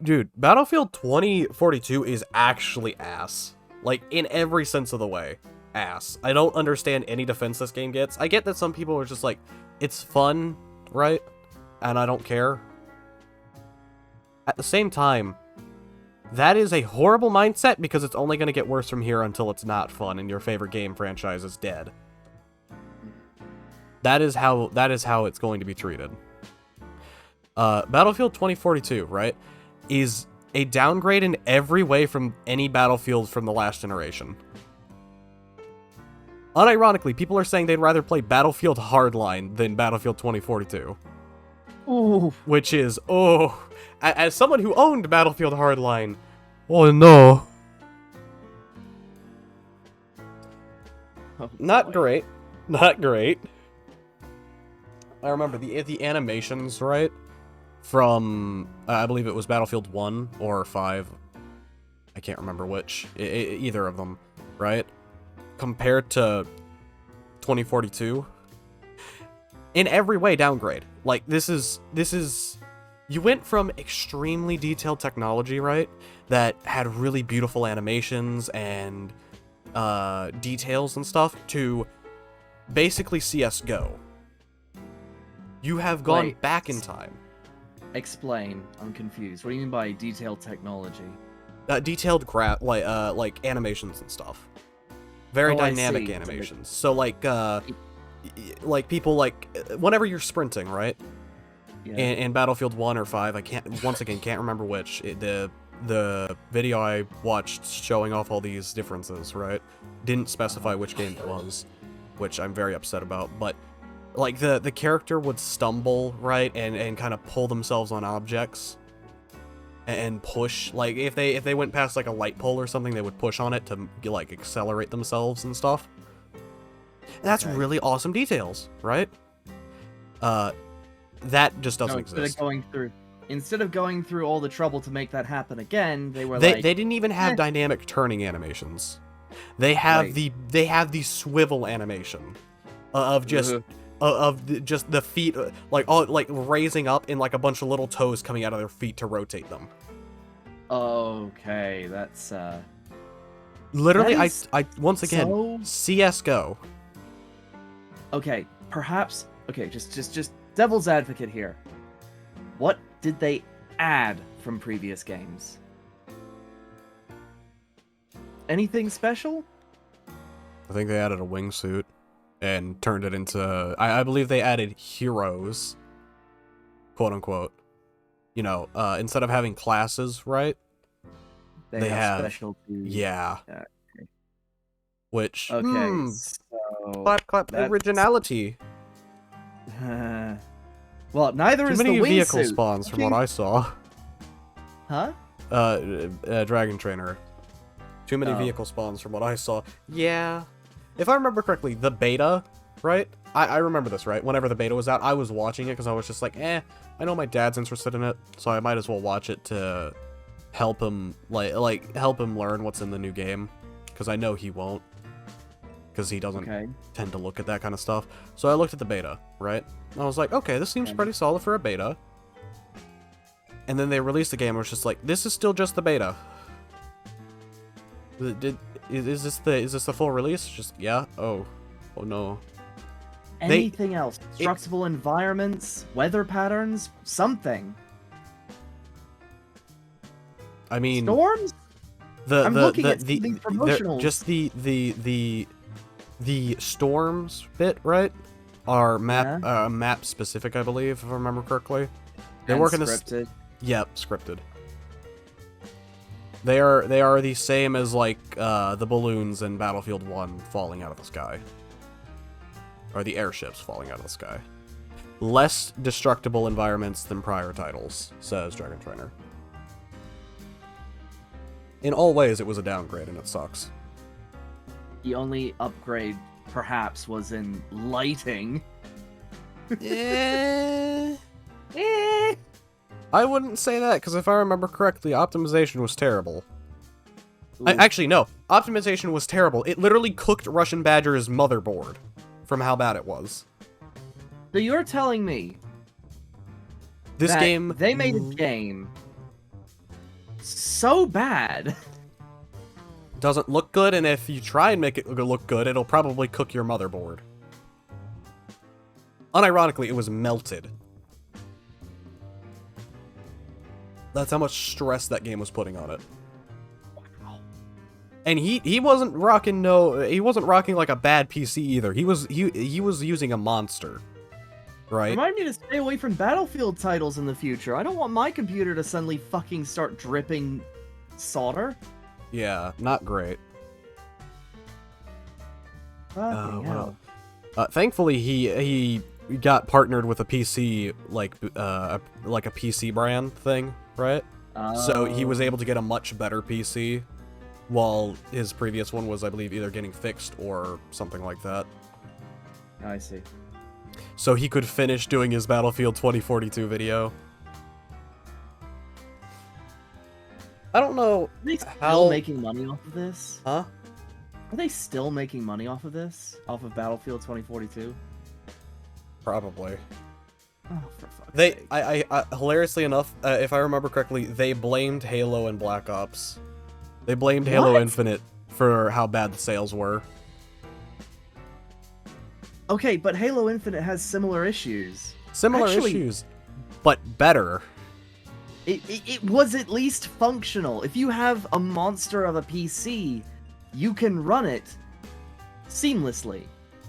Dude, Battlefield 2042 is actually ass. Like, in every sense of the way. Ass. I don't understand any defense this game gets. I get that some people are just like, it's fun, right? And I don't care. At the same time, that is a horrible mindset because it's only going to get worse from here until it's not fun and your favorite game franchise is dead. That is how it's going to be treated. Battlefield 2042, right, is a downgrade in every way from any Battlefield from the last generation. Unironically, people are saying they'd rather play Battlefield Hardline than Battlefield 2042. Ooh. Which is, oh, as someone who owned Battlefield Hardline, oh no. Oh, Not boy. great. Not great. I remember the animations, right? From, I believe it was Battlefield 1 or 5. I can't remember which. Either of them, right? Compared to 2042. In every way, downgrade. Like, this is... You went from extremely detailed technology, right? That had really beautiful animations and details and stuff to basically CSGO. You have gone Wait. back in time. Explain. I'm confused. What do you mean by detailed technology? Detailed like animations and stuff. Very Oh, I dynamic see. animations. So like people like whenever you're sprinting, right? Yeah. In Battlefield 1 or 5, I can't remember which. The video I watched showing off all these differences, right? Didn't specify which game it was, which I'm very upset about, but like the character would stumble, right, and kind of pull themselves on objects and push. Like if they went past like a light pole or something, they would push on it to like accelerate themselves and stuff. And that's Okay. really awesome details, right? That just doesn't exist. Instead of going through all the trouble to make that happen again, they were They like, didn't even have "Eh." dynamic turning animations. They have Right. the swivel animation of just Ugh. just the feet like all like raising up and like a bunch of little toes coming out of their feet to rotate them. Okay, that's Literally, That is I once again so- CS:GO. okay. Perhaps just devil's advocate here. What did they add from previous games? Anything special? I think they added a wingsuit and turned it into. I believe they added heroes, quote unquote. You know, instead of having classes, right? They have- specialties. Yeah. Yeah, okay. which Okay, so clap clap that's- originality. well, neither Too is many the vehicle wingsuit. spawns from what I saw. Huh? Dragon Trainer. Too many Oh. vehicle spawns from what I saw. Yeah. If I remember correctly, the beta, right? I remember this, right? Whenever the beta was out, I was watching it because I was just like, I know my dad's interested in it, so I might as well watch it to help him, help him learn what's in the new game. Because I know he won't. Because he doesn't Okay. tend to look at that kind of stuff. So I looked at the beta, right? And I was like, okay, this seems Okay. pretty solid for a beta. And then they released the game and was just like, this is still just the beta. Is this the full release? Just yeah. Oh no. Anything else? Destructible environments, weather patterns, something. I mean, Storms? I'm looking at the promotionals. just the storms bit, right? Are map specific, I believe, if I remember correctly. They And work in this. scripted. Yep, scripted. They are the same as like the balloons in Battlefield 1 falling out of the sky. Or the airships falling out of the sky. Less destructible environments than prior titles, says Dragon Trainer. In all ways, it was a downgrade, and it sucks. The only upgrade, perhaps, was in lighting. I wouldn't say that, because if I remember correctly, optimization was terrible. Actually, no. Optimization was terrible. It literally cooked Russian Badger's motherboard from how bad it was. So you're telling me This that game... they made a game so bad doesn't look good, and if you try and make it look good, it'll probably cook your motherboard. Unironically, it was melted. That's how much stress that game was putting on it. And he wasn't rocking like a bad PC either. He was using a monster. Right? Remind me to stay away from Battlefield titles in the future. I don't want my computer to suddenly fucking start dripping solder. Yeah, not great. Fucking hell. Thankfully, he got partnered with a PC like a PC brand thing, right? So he was able to get a much better PC, while his previous one was, I believe, either getting fixed or something like that. I see. So he could finish doing his Battlefield 2042 video. I don't know. Are they still How- making money off of this? Huh? Are they still making money off of this? Off of Battlefield 2042? Probably. Oh, for fuck's sake. I hilariously enough, if I remember correctly, they blamed Halo and Black Ops. They blamed Halo What? Infinite for how bad the sales were. Okay, but Halo Infinite has similar issues. Similar Actually- issues, but better. It was at least functional. If you have a monster of a PC, you can run it seamlessly,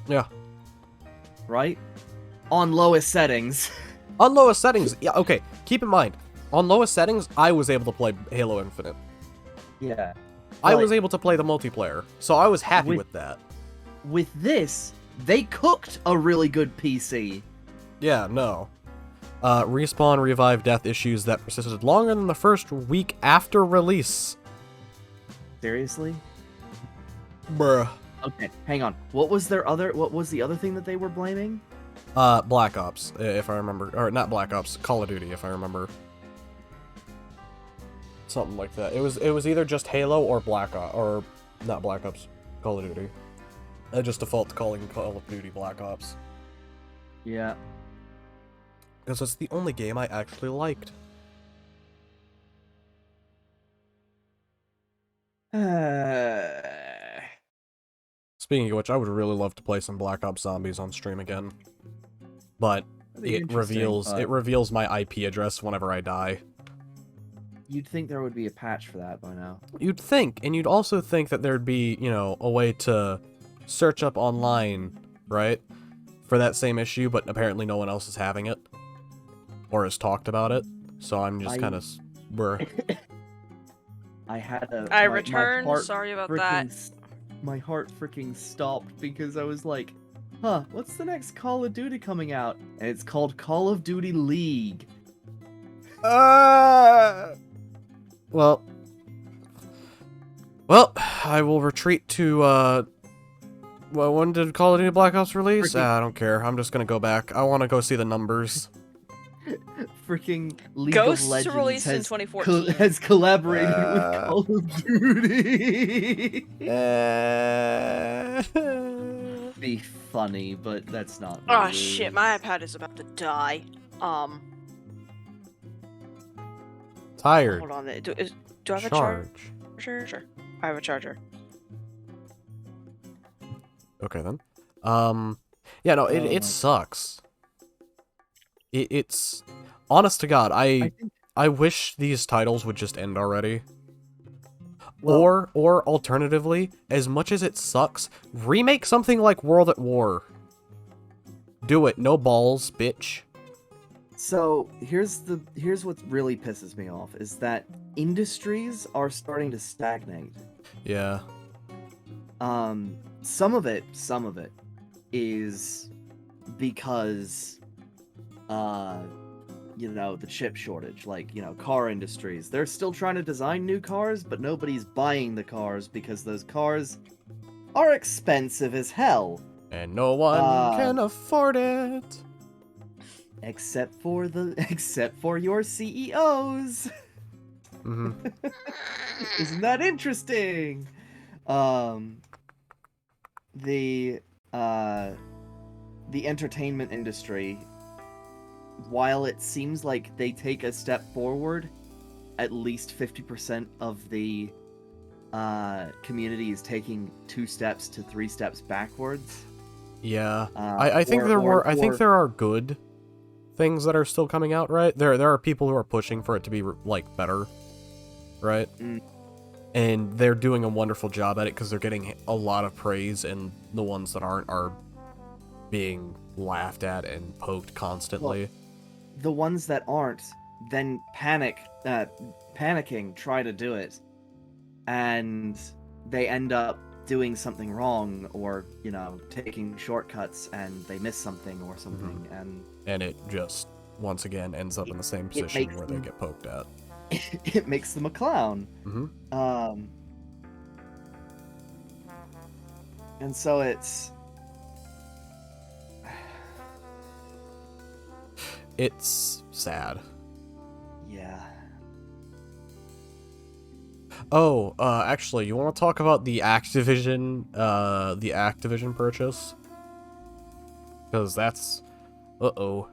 Yeah. right? On lowest settings. On lowest settings, yeah, okay, keep in mind, on lowest settings, I was able to play Halo Infinite. Yeah. I Like- was able to play the multiplayer, so I was happy with that. With this, they cooked a really good PC. Yeah, no. Respawn revived death issues that persisted longer than the first week after release. Seriously? Bruh. Okay, hang on. What was the other thing that they were blaming? Black Ops, if I remember. Or, not Black Ops, Call of Duty, if I remember. Something like that. It was either just Halo or Black Ops, or not Black Ops, Call of Duty. I just default to calling Call of Duty Black Ops. Yeah. Because it's the only game I actually liked. Speaking of which, I would really love to play some Black Ops Zombies on stream again. But That'd be it interesting, reveals my IP address whenever I die. You'd think there would be a patch for that by now. You'd think, and you'd also think that there'd be, a way to search up online, right? For that same issue, but apparently no one else is having it. Or has talked about it. So I'm just kind of... I had a. I my returned. part Sorry about freaking that. my heart freaking stopped because I was like, huh, what's the next Call of Duty coming out? And it's called Call of Duty League. Well, I will retreat to, well, when did Call of Duty Black Ops release? I don't care. I'm just gonna go back. I want to go see the numbers. Freaking League Ghosts of Legends released in has, 2014. has collaborated with Call of Duty. Be funny, but that's not. Oh what it shit, is. my iPad is about to die. Tired. Hold on. Do I have a Charge. charger? Sure. I have a charger. Okay then. Yeah, no, it Oh my- sucks. It's honest to God, I think, I wish these titles would just end already. well, Or alternatively, as much as it sucks, remake something like World at War. Do it, no balls, bitch. so here's what really pisses me off is that industries are starting to stagnate. Yeah. Some of it is because the chip shortage, like, car industries. They're still trying to design new cars, but nobody's buying the cars because those cars are expensive as hell. And no one can afford it. Except for your CEOs. Hmm. Isn't that interesting? The entertainment industry, while it seems like they take a step forward, at least 50% of the community is taking 2 steps to 3 steps backwards. Yeah. I think there are good things that are still coming out, right? There are people who are pushing for it to be like better, right? Mm. And they're doing a wonderful job at it because they're getting a lot of praise, and the ones that aren't are being laughed at and poked constantly. The ones that aren't then panicking, try to do it, and they end up doing something wrong, or taking shortcuts and they miss something or something, And it just once again ends up in the same It position makes where they them- get poked at. it makes them a clown. Hmm. And so it's sad. yeah. Oh, actually, you want to talk about the Activision purchase? Because that's, uh-oh.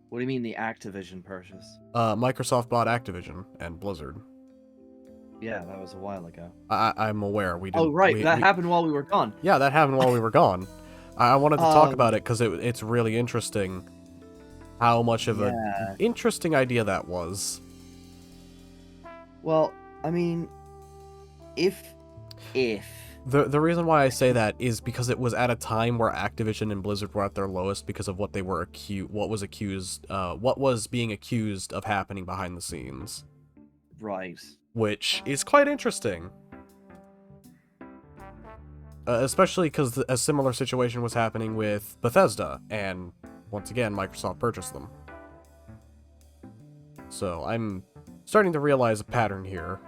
What do you mean the Activision purchase? Microsoft bought Activision and Blizzard. Yeah, that was a while ago. I'm aware. We didn't. Oh right, that happened while we were gone. Yeah, that happened while we were gone. I wanted to talk Um, about it because it's really interesting how much of Yeah. an interesting idea that was. Well, I mean, if The reason why I say that is because it was at a time where Activision and Blizzard were at their lowest because of what they were what was being accused of happening behind the scenes, right. which is quite interesting. Especially because a similar situation was happening with Bethesda, and once again, Microsoft purchased them. So I'm starting to realize a pattern here.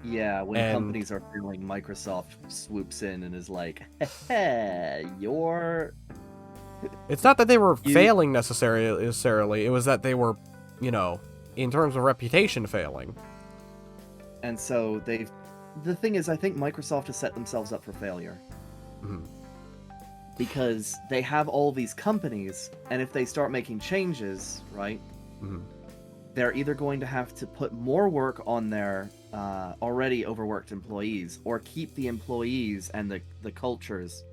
Yeah, when And- companies are feeling, Microsoft swoops in and is like, "Hey, you're It's not that they were You- failing necessarily, it was that they were, in terms of reputation, failing. And so the thing is, I think Microsoft has set themselves up for failure. Mhm. Because they have all these companies, and if they start making changes, right, Mhm. they're either going to have to put more work on their already overworked employees, or keep the employees and the cultures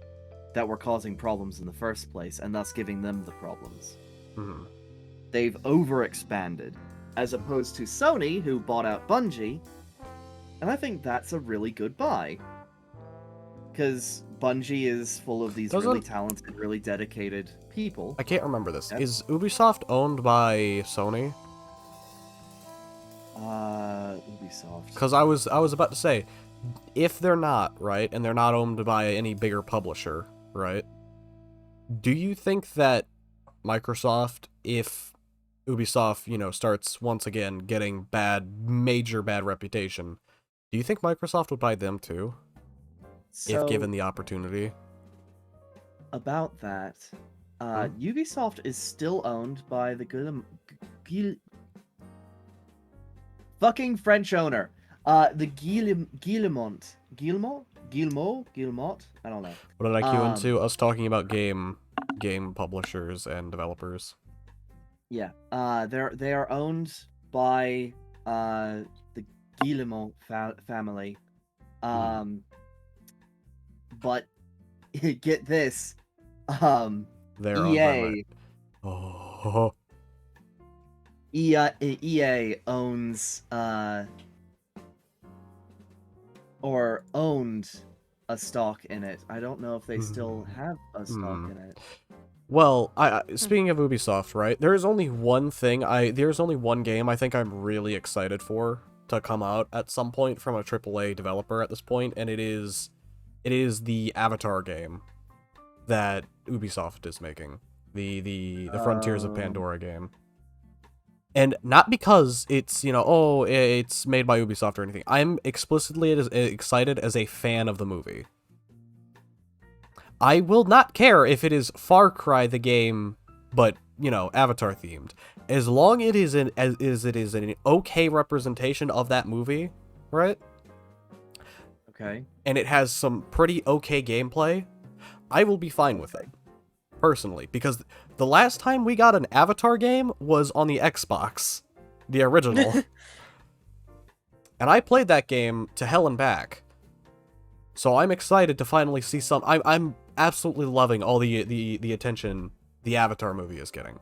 that were causing problems in the first place, and thus giving them the problems. Mhm. They've overexpanded, as opposed to Sony, who bought out Bungie, and I think that's a really good buy. Because Bungie is full of these really Doesn't- talented, really dedicated people. I can't remember this. Yep. Is Ubisoft owned by Sony? Ubisoft. Because I was about to say, if they're not, right, and they're not owned by any bigger publisher, right, do you think that Microsoft, if Ubisoft, starts once again getting major bad reputation, do you think Microsoft would buy them too, if So given the opportunity? about that, Hmm? Ubisoft is still owned by the fucking French owner. The Guillemot? I don't know. What did I cue into? Us talking about game publishers and developers. Yeah. They are owned by the Guillemot family. But get this, They're owned by EA. Oh. EA owns or owned a stock in it. I don't know if they still have a stock in it. Well, speaking of Ubisoft, right? There's only one game I think I'm really excited for to come out at some point from a AAA developer at this point, and it is the Avatar game that Ubisoft is making. The Frontiers of Pandora game. And not because it's, it's made by Ubisoft or anything. I'm explicitly excited as a fan of the movie. I will not care if it is Far Cry the game, but, Avatar themed. As long as it is an okay representation of that movie, right? Okay. And it has some pretty okay gameplay, I will be fine with it. Personally, because the last time we got an Avatar game was on the Xbox, the original. And I played that game to hell and back. So I'm excited to finally see some. I'm absolutely loving all the attention the Avatar movie is getting.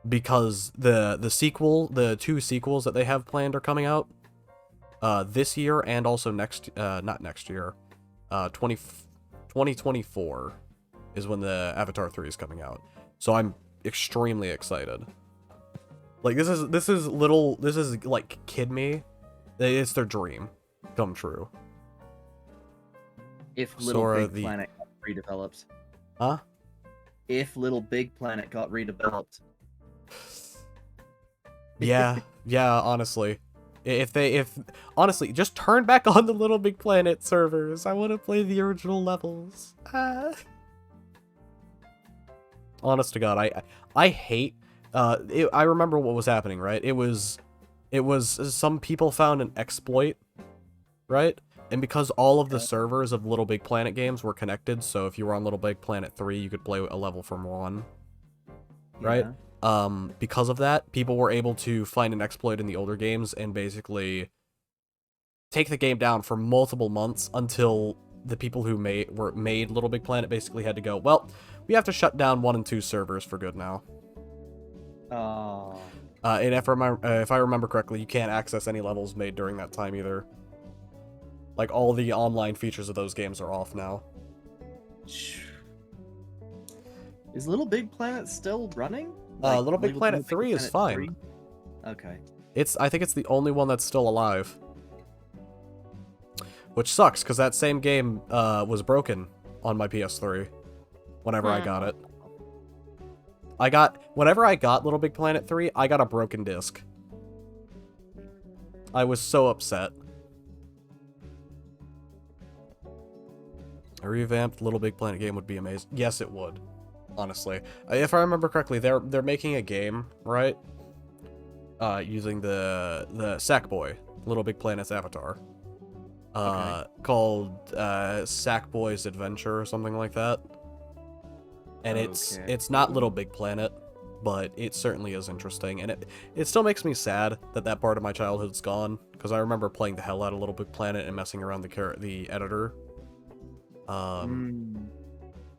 Because the two sequels that they have planned are coming out this year and also not next year, 2024 is when the Avatar 3 is coming out. So I'm extremely excited. Like this is like kid me. It's their dream come true. If Little Big Planet got redeveloped. Huh? If Little Big Planet got redeveloped. Yeah, honestly. If honestly, just turn back on the Little Big Planet servers. I want to play the original levels. Honest to God, I hate. I remember what was happening, right? It was some people found an exploit, right? And because all of the servers of Little Big Planet games were connected, so if you were on Little Big Planet 3, you could play a level from 1, right? Yeah. Because of that, people were able to find an exploit in the older games and basically take the game down for multiple months until the people who made Little Big Planet basically had to go, well, we have to shut down 1 and 2 servers for good now. Oh. And if I remember correctly, you can't access any levels made during that time either. Like, all the online features of those games are off now. Is Little Big Planet still running? Little Big Planet 3 is fine. 3? Okay. I think it's the only one that's still alive. Which sucks, because that same game was broken on my PS3 whenever I got it. Whenever I got Little Big Planet 3, I got a broken disc. I was so upset. A revamped Little Big Planet game would be amazing. Yes, it would. Honestly. If I remember correctly, they're making a game, right? Using the Sackboy, Little Big Planet's avatar. Called Sackboy's Adventure or something like that. And it's not Little Big Planet, but it certainly is interesting. And it still makes me sad that part of my childhood's gone, because I remember playing the hell out of Little Big Planet and messing around the editor.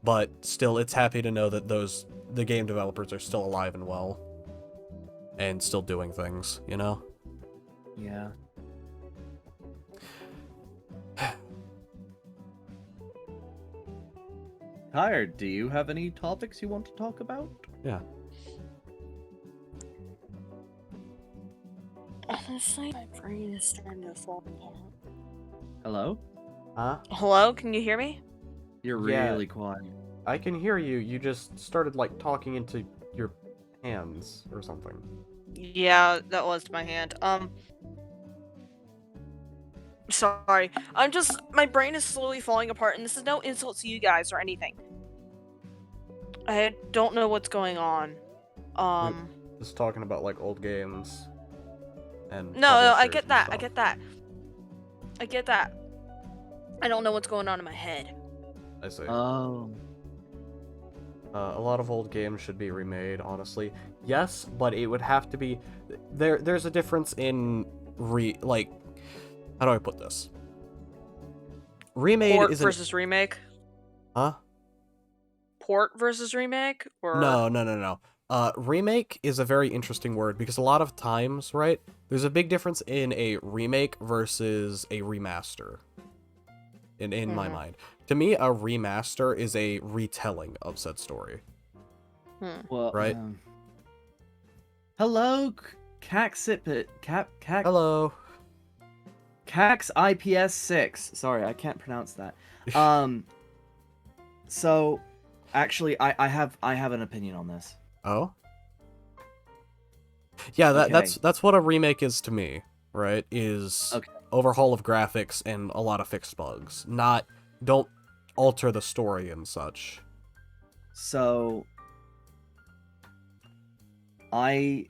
But still, it's happy to know that the game developers are still alive and well. And still doing things, you know? Yeah. Tired, do you have any topics you want to talk about? Yeah. Honestly, my brain is starting to fall apart. Hello? Huh? Hello, can you hear me? You're Yeah. really quiet. I can hear you. You just started like talking into your hands or something. Yeah, that was my hand. Sorry. My brain is slowly falling apart, and this is no insult to you guys or anything. I don't know what's going on. Just talking about like old games and No, I publishers get and that. stuff. I get that. I don't know what's going on in my head. I see. Oh. A lot of old games should be remade, honestly. Yes, but it would have to be there's a difference in like how do I put this? Remade Port isn't versus remake? huh? Port versus remake? Or No. Remake is a very interesting word because a lot of times, right, there's a big difference in a remake versus a remaster. In my mind. To me, a remaster is a retelling of said story. Well, Right. Hello, Caxipit, Cax Hello. IPS 6. Sorry, I can't pronounce that. So, actually, I have an opinion on this. Oh? Yeah, Okay. that's what a remake is to me, right? Is Okay. overhaul of graphics and a lot of fixed bugs. Not don't alter the story and such. So, I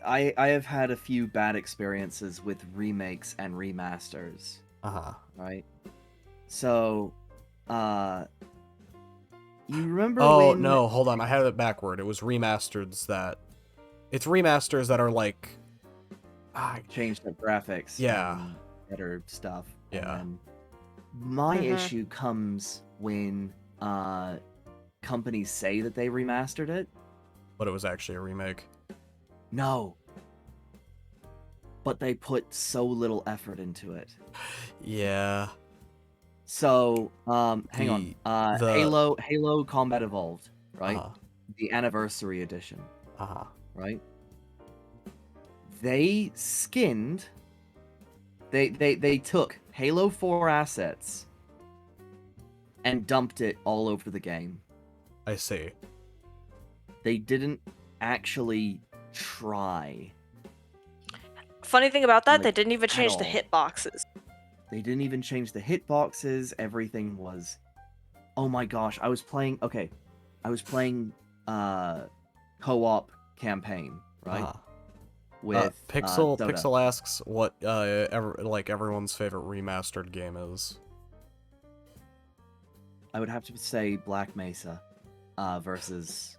have had a few bad experiences with remakes and remasters, Uh-huh. right? So, you remember Oh, when no, hold on. I had it backward. It was It's remasters that are like changed the graphics? Yeah. And better stuff. Yeah. And my Mhm. issue comes when companies say that they remastered it. But it was actually a remake. No. But they put so little effort into it. Yeah. So, hang on. the- Halo Combat Evolved, right? Uh-huh. The Anniversary Edition, Uh-huh. right? They skinned. They took Halo 4 assets and dumped it all over the game. I see. They didn't actually try. Funny thing about that, Like, they didn't even at change the all. hitboxes. They didn't even change the hitboxes. Everything was. Oh my gosh! I was playing. Okay, I was playing co-op campaign, right? Uh-huh. With Pixel Dota. Pixel asks what everyone's favorite remastered game is. I would have to say Black Mesa versus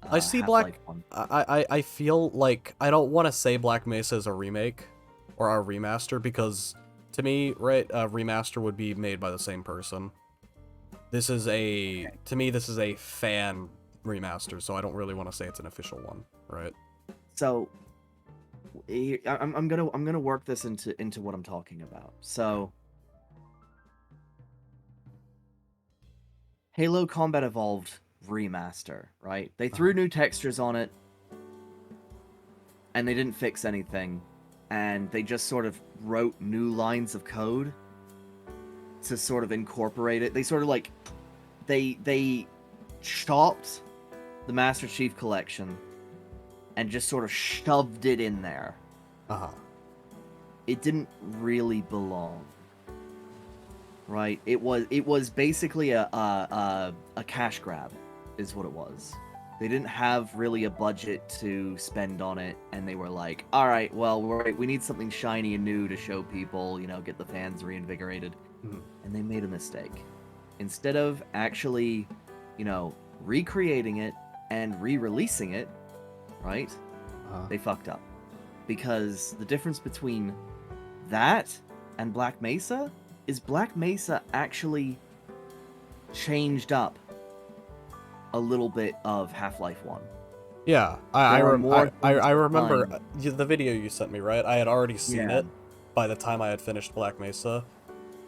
I see Half-Life 1. I feel like I don't want to say Black Mesa is a remake or a remaster because to me, right, a remaster would be made by the same person. This is to me this is a fan remaster, so I don't really want to say it's an official one, right? So I'm gonna work this into what I'm talking about. So Halo Combat Evolved remaster, right? They threw new textures on it, and they didn't fix anything, and they just sort of wrote new lines of code to sort of incorporate it. They sort of like they chopped the Master Chief Collection and just sort of shoved it in there. Uh-huh. It didn't really belong. Right? It was basically a cash grab, is what it was. They didn't have really a budget to spend on it, and they were like, "All right, well, we need something shiny and new to show people, get the fans reinvigorated." Mhm. And they made a mistake. Instead of actually, recreating it and re-releasing it, right? Uh-huh. They fucked up. Because the difference between that and Black Mesa is Black Mesa actually changed up a little bit of Half-Life 1. Yeah, I There are more remember things the video you sent me, right? I had already seen Yeah. it by the time I had finished Black Mesa.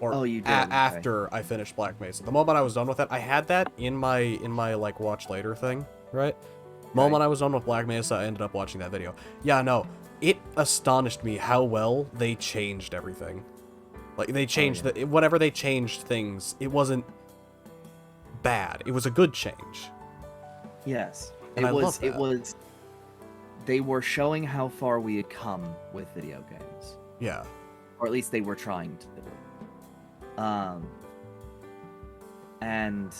Or Oh, you did? Okay. after I finished Black Mesa. The moment I was done with it, I had that in my like watch later thing, right? Moment I was on with Black Mesa, I ended up watching that video. Yeah, no, it astonished me how well they changed everything. Like, they changed whatever they changed things, it wasn't bad. It was a good change. Yes. And I love that. It was. They were showing how far we had come with video games, Yeah. or at least they were trying to. And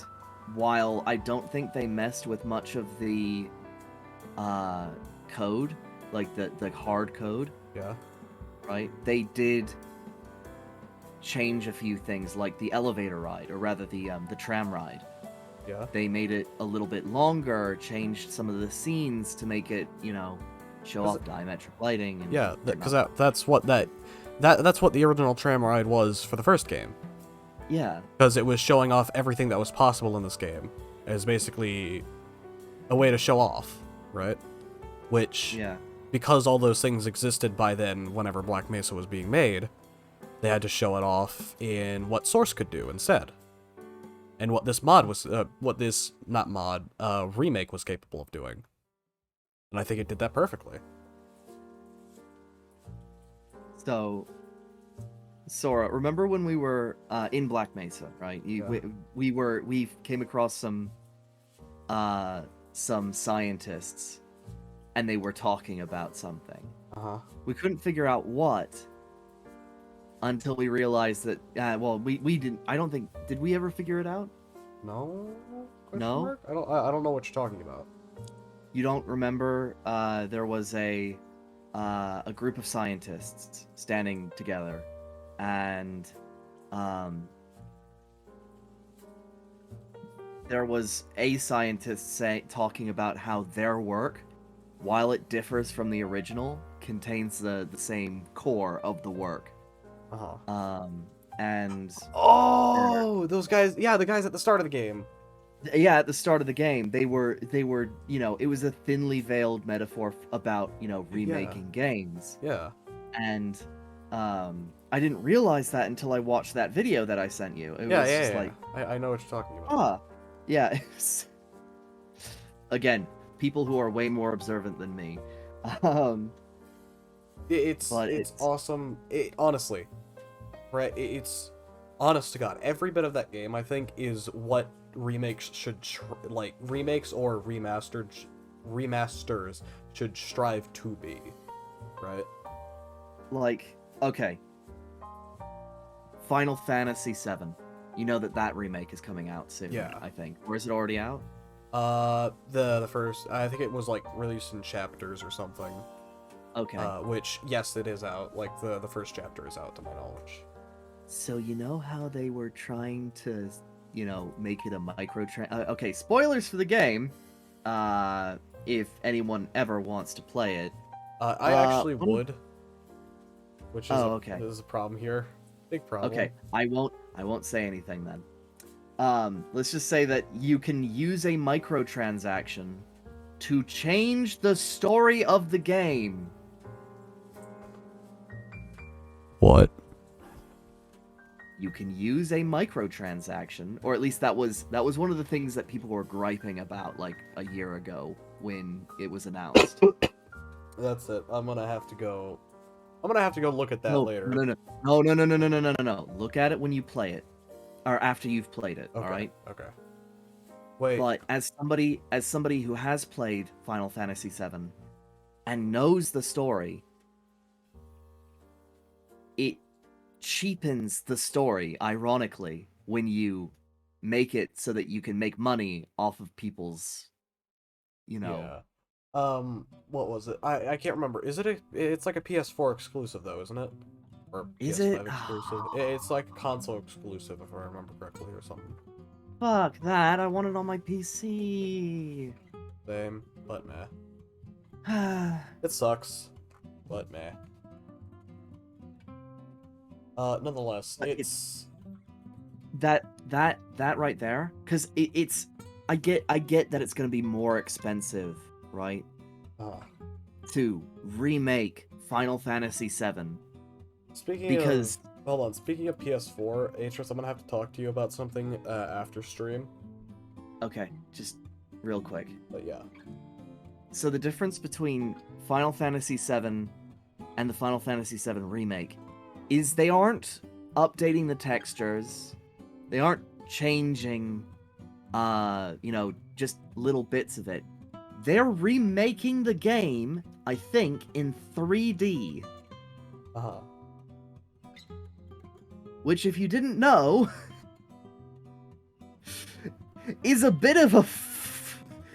while I don't think they messed with much of the code, like the hard code, Yeah. right? They did change a few things, like the elevator ride, or rather the tram ride. Yeah. They made it a little bit longer, changed some of the scenes to make it, show off diametric lighting. And Yeah, because that's what that's what the original tram ride was for the first game. Yeah. Because it was showing off everything that was possible in this game. As basically a way to show off, right? Which, Yeah. because all those things existed by then, whenever Black Mesa was being made, they had to show it off in what Source could do instead. And what this mod was, remake was capable of doing. And I think it did that perfectly. So, Sora, remember when we were in Black Mesa, right? We came across some scientists, and they were talking about something. Uh-huh. We couldn't figure out what until we realized that. We didn't. I don't think. Did we ever figure it out? No? No? Mark? I don't know what you're talking about. You don't remember? There was a group of scientists standing together, and there was a scientist talking about how their work, while it differs from the original, contains the same core of the work. Uh-huh. And oh, those guys, yeah, the guys at the start of the game. Yeah, at the start of the game, they were, it was a thinly veiled metaphor about, remaking games. Yeah. And I didn't realize that until I watched that video that I sent you. It was just like, I know what you're talking about. Yeah. Again, people who are way more observant than me. It's awesome. Honestly, right? It's honest to God. Every bit of that game, I think, is what remakes should remakes or remasters should strive to be, right? Like, okay, Final Fantasy VII. You know that remake is coming out soon. Yeah. I think. Or is it already out? The first, I think it was like released in chapters or something. Okay. Which, yes, it is out. Like the first chapter is out to my knowledge. So you know how they were trying to, make it a okay, spoilers for the game. If anyone ever wants to play it. I actually would. Which is okay. This is a problem here. Big problem. Okay, I won't say anything then. Let's just say that you can use a microtransaction to change the story of the game. What? You can use a microtransaction, or at least that was one of the things that people were griping about like a year ago when it was announced. That's it. I'm gonna have to go look at that later. No. Look at it when you play it, or after you've played it. Okay. All right. Okay. Wait. But as somebody who has played Final Fantasy VII and knows the story, it cheapens the story, ironically, when you make it so that you can make money off of people's, Yeah. What was it? I can't remember. It's like a PS4 exclusive though, isn't it? Or Is PS5 it? exclusive. It's like console exclusive if I remember correctly or something. Fuck that, I want it on my PC. Same, but meh. It sucks, but meh. Nonetheless, it's that right there, because it's I get that it's gonna be more expensive, right? To remake Final Fantasy VII. Speaking of PS4, Atris, I'm gonna have to talk to you about something after stream. Okay, just real quick. But yeah. So the difference between Final Fantasy VII and the Final Fantasy VII Remake is they aren't updating the textures. They aren't changing, just little bits of it. They're remaking the game, I think, in 3D. Uh-huh. Which, if you didn't know, is a bit of a...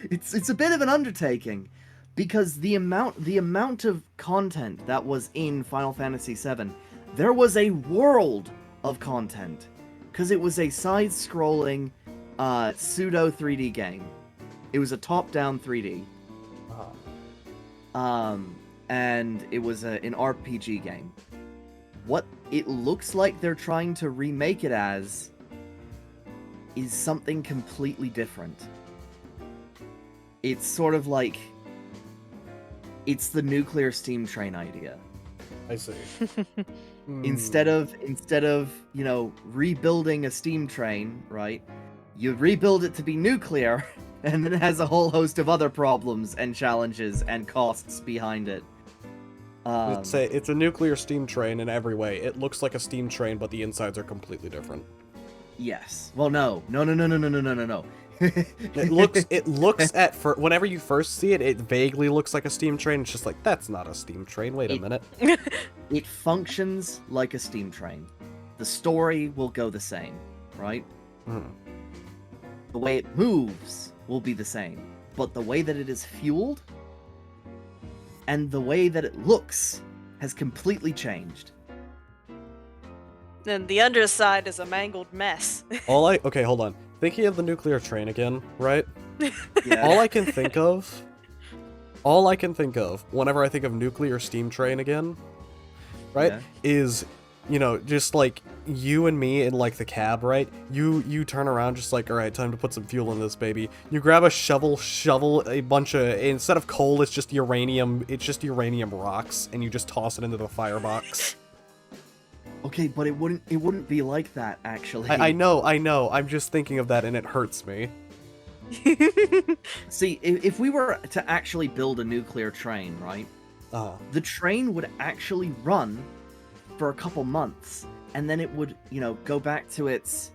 It's a bit of an undertaking. Because the amount of content that was in Final Fantasy VII, there was a world of content. Because it was a side-scrolling, pseudo 3D game. It was a top-down 3D. And it was an RPG game. What it looks like they're trying to remake it as is something completely different. It's sort of like... It's the nuclear steam train idea. I see. Instead of, rebuilding a steam train, right? You rebuild it to be nuclear, and then it has a whole host of other problems and challenges and costs behind it. It's a nuclear steam train in every way. It looks like a steam train, but the insides are completely different. Yes. Well, no. It looks whenever you first see it, it vaguely looks like a steam train. It's just like, that's not a steam train. Wait a minute. It functions like a steam train. The story will go the same, right? Mm. The way it moves will be the same. But the way that it is fueled and the way that it looks has completely changed. Then the underside is a mangled mess. Okay, hold on. Thinking of the nuclear train again, right? Yeah. All I can think of whenever I think of nuclear steam train again, right, Yeah. is, just like you and me in like the cab, right? You turn around just like, all right, time to put some fuel in this baby. You grab a shovel a bunch of, instead of coal, it's just uranium rocks, and you just toss it into the firebox. Okay, but it wouldn't be like that, actually. I know. I'm just thinking of that, and it hurts me. See, if we were to actually build a nuclear train, right? The train would actually run for a couple months, and then it would, go back to its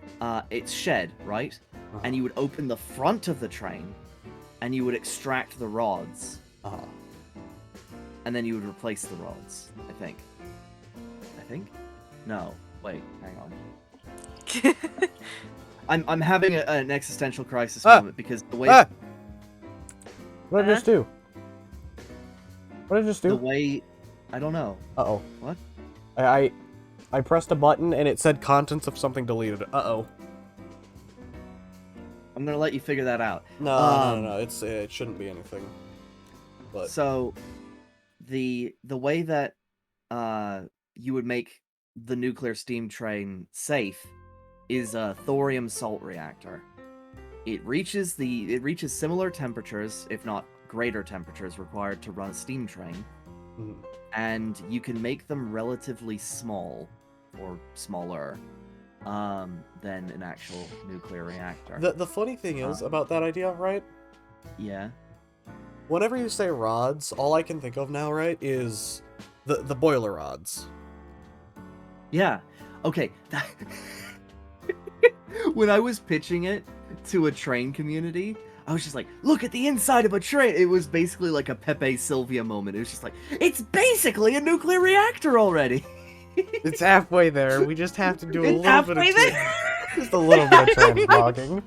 shed, right? And you would open the front of the train, and you would extract the rods. And then you would replace the rods, I think. No, wait, hang on. I'm having an existential crisis moment because the way... What did I just do? What did I just do? The way... I don't know. Uh-oh. What? I pressed a button and it said contents of something deleted. Uh-oh. I'm gonna let you figure that out. No. It shouldn't be anything. But So, the way that you would make the nuclear steam train safe is a thorium salt reactor. It reaches similar temperatures, if not greater temperatures, required to run a steam train. And you can make them relatively small, or smaller, than an actual nuclear reactor. the funny thing is about that idea, right? Yeah. Whenever you say rods, all I can think of now, right, is the boiler rods. Yeah. Okay. When I was pitching it to a train community, I was just like, look at the inside of a train. It was basically like a Pepe Sylvia moment. It was just like, it's basically a nuclear reactor already. It's halfway there. We just have to do a It's little bit halfway of there. just a little bit of transmogging.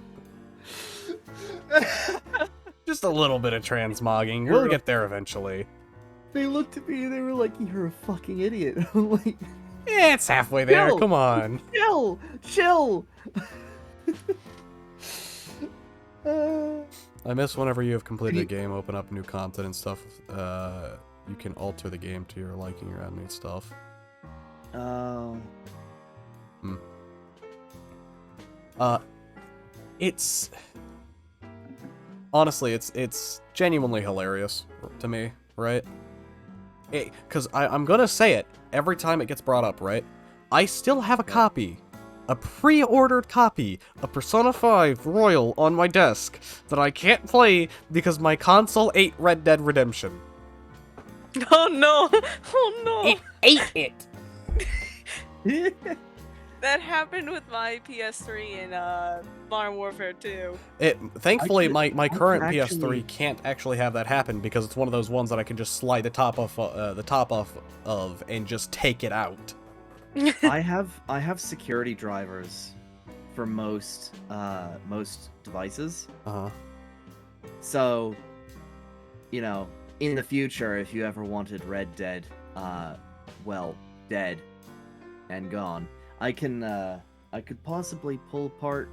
Just a little bit of transmogging. We'll get there eventually. They looked at me and they were like, you're a fucking idiot. I'm like, Yeah, it's halfway there. No. Come on. chill. I miss whenever you have completed a game, open up new content and stuff. You can alter the game to your liking or add new stuff. It's honestly, it's genuinely hilarious to me, right? Because I'm gonna say it every time it gets brought up, right? I still have a copy a pre-ordered copy of Persona 5 Royal on my desk that I can't play because my console ate Red Dead Redemption. Oh no! Oh no! Ate it! That happened with my PS3 in Modern Warfare 2. Thankfully, my I current can PS3 actually- can't actually have that happen because it's one of those ones that I can just slide the top off of and just take it out. I have security drivers for most devices. Uh-huh. So, you know, in the future, if you ever wanted Red Dead, dead and gone, I could possibly pull apart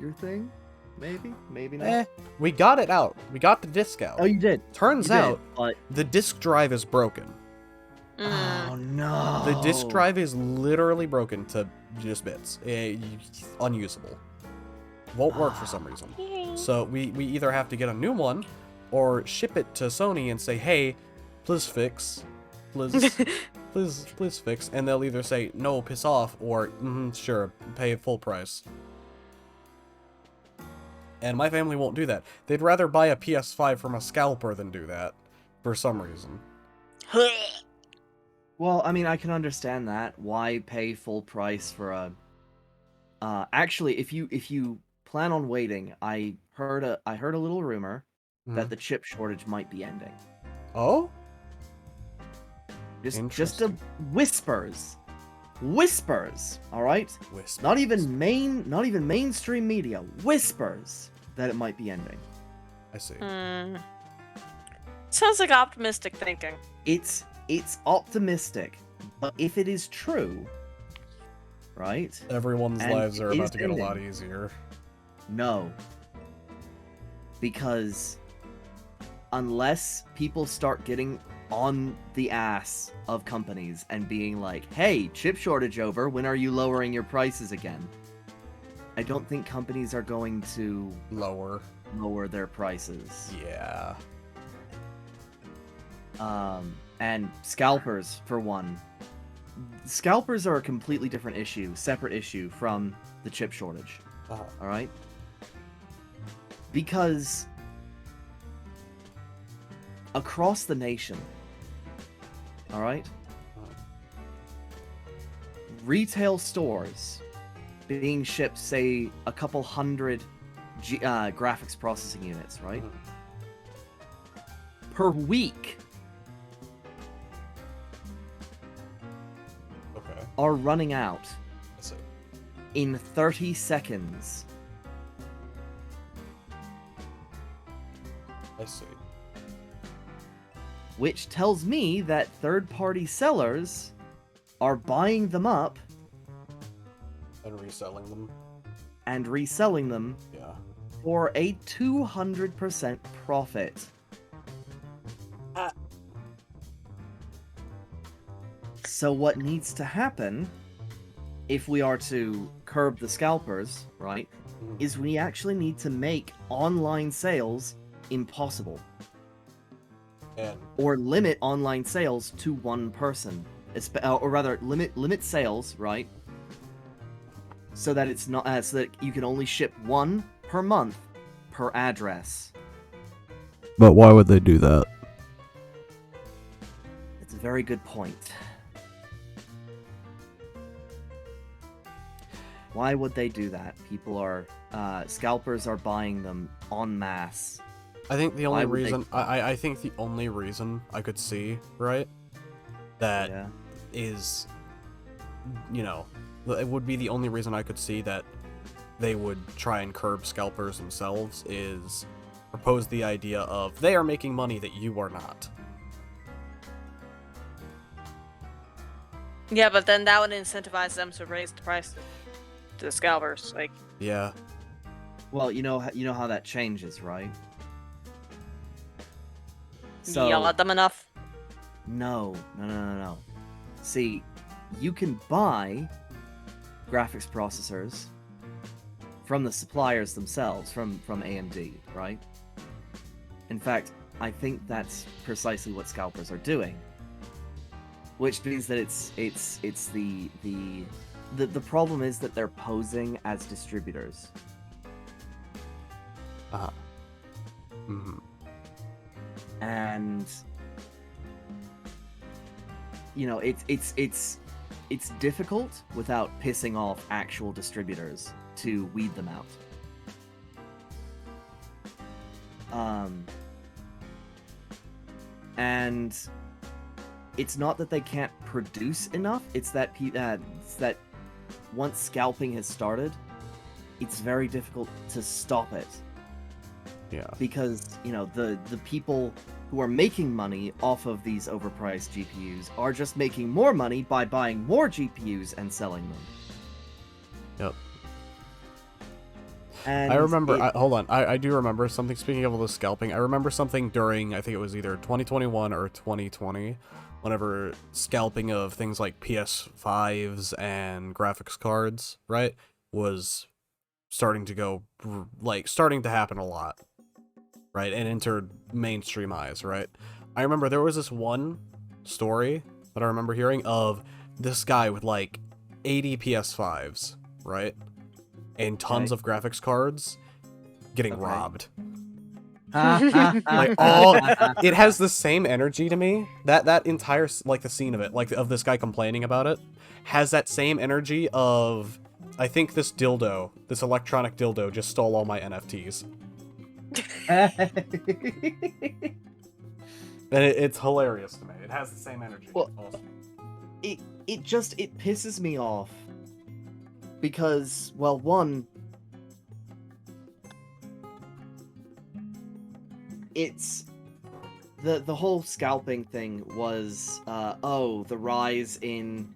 your thing, maybe not. We got it out. We got the disc out. Oh, you did. Turns You did, out but the disc drive is broken. oh no, The disc drive is literally broken to just bits. Unusable. Won't work for some reason. So we either have to get a new one, or ship it to Sony and say, hey, please fix. Please fix. And they'll either say, no, piss off, or, sure, pay full price. And my family won't do that. They'd rather buy a PS5 from a scalper than do that, for some reason. Well, I mean, I can understand that. Why pay full price for a? Actually, if you plan on waiting, I heard a little rumor that the chip shortage might be ending. Oh? Just a Interesting. whispers, all right? Whisper. Not even mainstream media. Whispers that it might be ending. I see. Sounds like optimistic thinking. It's optimistic, but if it is true, right? Everyone's And lives are it about is to get a lot ending. easier. No. Because unless people start getting on the ass of companies and being like, hey, chip shortage over, when are you lowering your prices again? I don't think companies are going to Lower. lower their prices. Yeah. And scalpers, for one. Scalpers are a completely different issue, separate issue from the chip shortage. Uh-huh. Alright? Because across the nation, alright? Retail stores being shipped, say, a couple hundred graphics processing units, right? Per week Okay. are running out I see. in 30 seconds. I see. Which tells me that third-party sellers are buying them up And reselling them. and reselling them Yeah. for a 200% profit. So what needs to happen, if we are to curb the scalpers, right, is we actually need to make online sales impossible. And Or limit online sales to one person. Or rather, limit sales, right? So that it's not so that you can only ship one per month per address. But why would they do that? It's a very good point. Why would they do that? People are scalpers are buying them en masse. I think the only Why would they- reason I think the only reason I could see, right, that Yeah. is, you know, it would be the only reason I could see that they would try and curb scalpers themselves is propose the idea of they are making money that you are not. Yeah, but then that would incentivize them to raise the price to the scalpers. Like, Yeah. Well, you know how that changes, right? yell at them enough. No. See, you can buy graphics processors from the suppliers themselves, from AMD, right? In fact, I think that's precisely what scalpers are doing. Which means that it's the the problem is that they're posing as distributors. Uh-huh. Mm-hmm. And you know, it's difficult without pissing off actual distributors to weed them out. And it's not that they can't produce enough, it's that once scalping has started, it's very difficult to stop it. Yeah. Because, you know, the people who are making money off of these overpriced GPUs are just making more money by buying more GPUs and selling them. Yep. And I remember, hold on, I do remember something, speaking of all the scalping, I remember something during, I think it was either 2021 or 2020, whenever scalping of things like PS5s and graphics cards, right, was starting to go, like, starting to happen a lot, right, and entered mainstream eyes, right? I remember there was this one story that I remember hearing of this guy with, like, 80 PS5s, right? And tons of graphics cards getting robbed. Like it has the same energy to me. That entire, like, the scene of it, like of this guy complaining about it, has that same energy of, I think this electronic dildo just stole all my NFTs. And it's hilarious to me. It has the same energy. Well, awesome. It pisses me off. Because, well, one, it's the whole scalping thing was the rise in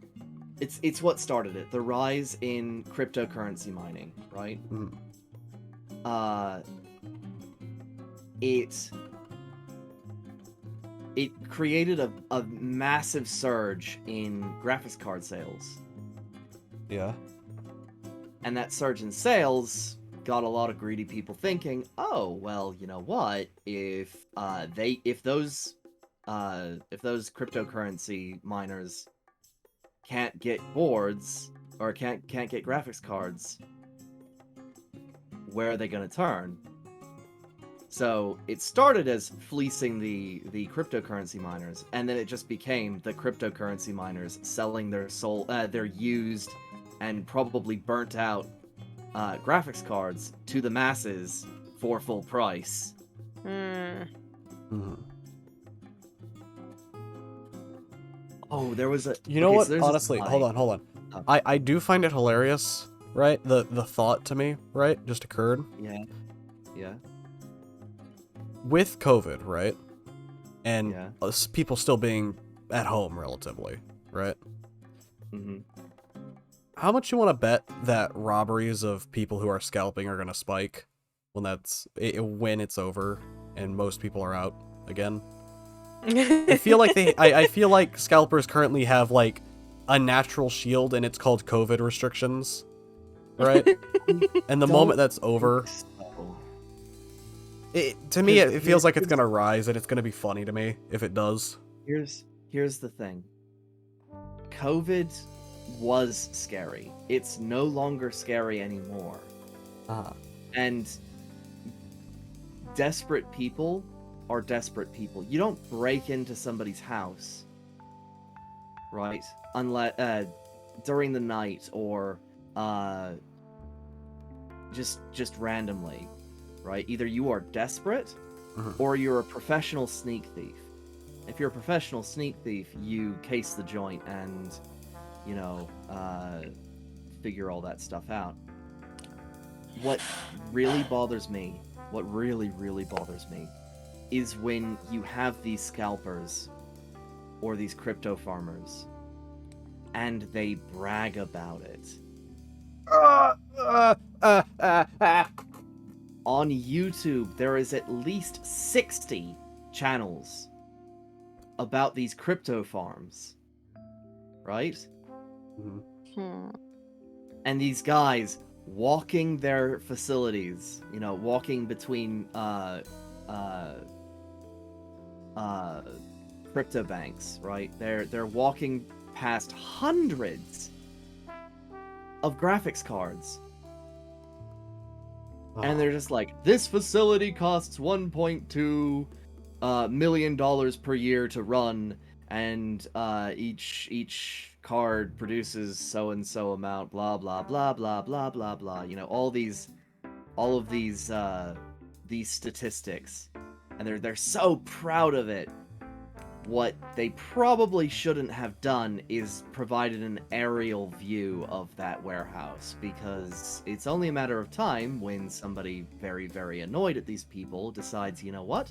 it's what started it, the rise in cryptocurrency mining, right? It created a massive surge in graphics card sales. Yeah. And that surge in sales got a lot of greedy people thinking, oh, well, you know what? If those cryptocurrency miners can't get boards or can't get graphics cards, where are they going to turn? So it started as fleecing the cryptocurrency miners, and then it just became the cryptocurrency miners selling their used and probably burnt out graphics cards to the masses for full price. Oh, there was a... You know what? So honestly, hold on. Oh. I do find it hilarious, right? The thought to me, right, just occurred. Yeah. With COVID, right? And Yeah. people still being at home relatively, right? Mm-hmm. How much you want to bet that robberies of people who are scalping are going to spike when it's over and most people are out again? I feel like I feel like scalpers currently have, like, a natural shield, and it's called COVID restrictions, right? And the moment that's over, to me it feels like it's gonna rise, and it's gonna be funny to me if it does. Here's the thing. COVID was scary. It's no longer scary anymore. And desperate people are desperate people. You don't break into somebody's house, right? Unless during the night or just randomly, right? Either you are desperate or you're a professional sneak thief. If you're a professional sneak thief, you case the joint and, you know, figure all that stuff out. What really bothers me, is when you have these scalpers or these crypto farmers and they brag about it. On YouTube, there is at least 60 channels about these crypto farms, right? And these guys walking their facilities, you know, walking between crypto banks, right? They're walking past hundreds of graphics cards. And they're just like, this facility costs $1.2 million per year to run, and each card produces so and so amount, blah blah blah blah blah blah blah. You know, all of these statistics, and they're so proud of it. What they probably shouldn't have done is provided an aerial view of that warehouse, because it's only a matter of time when somebody very, very annoyed at these people decides, you know what?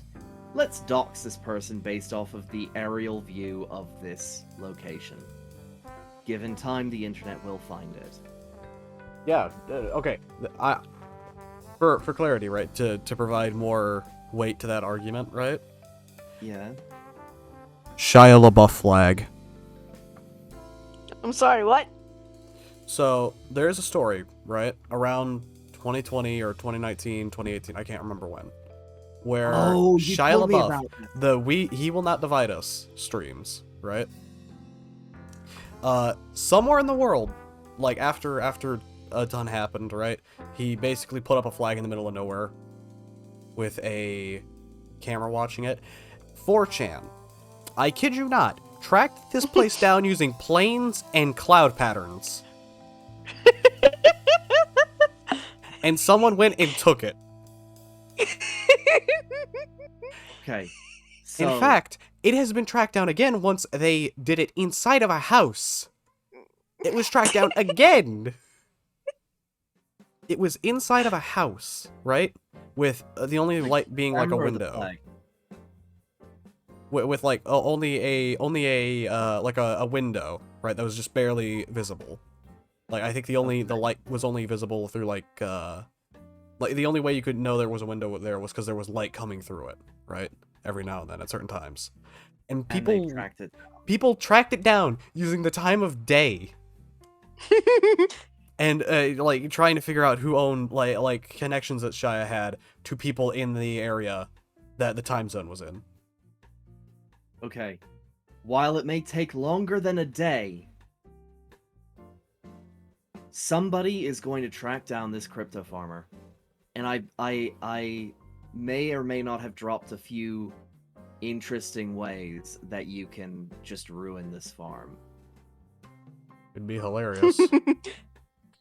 Let's dox this person based off of the aerial view of this location. Given time, the internet will find it. Yeah, okay. For clarity, right, to provide more weight to that argument, right? Yeah. Shia LaBeouf flag. I'm sorry, what? So, there's a story, right, around 2020 or 2019, 2018, I can't remember when, where Shia LaBeouf, He Will Not Divide Us streams, right? Somewhere in the world, like after a ton happened, right, he basically put up a flag in the middle of nowhere with a camera watching it. 4chan, I kid you not, tracked this place down using planes and cloud patterns. And someone went and took it. Okay. So... In fact, it has been tracked down again once they did it inside of a house. It was tracked down again. It was inside of a house, right? With the only light being like a window. With like only a window, right? That was just barely visible. Like I think the light was only visible through like the only way you could know there was a window there was because there was light coming through it, right? Every now and then at certain times. And people tracked it down using the time of day. And like trying to figure out who owned like connections that Shia had to people in the area that the time zone was in. Okay. While it may take longer than a day, somebody is going to track down this crypto farmer. And I may or may not have dropped a few interesting ways that you can just ruin this farm. It'd be hilarious. Of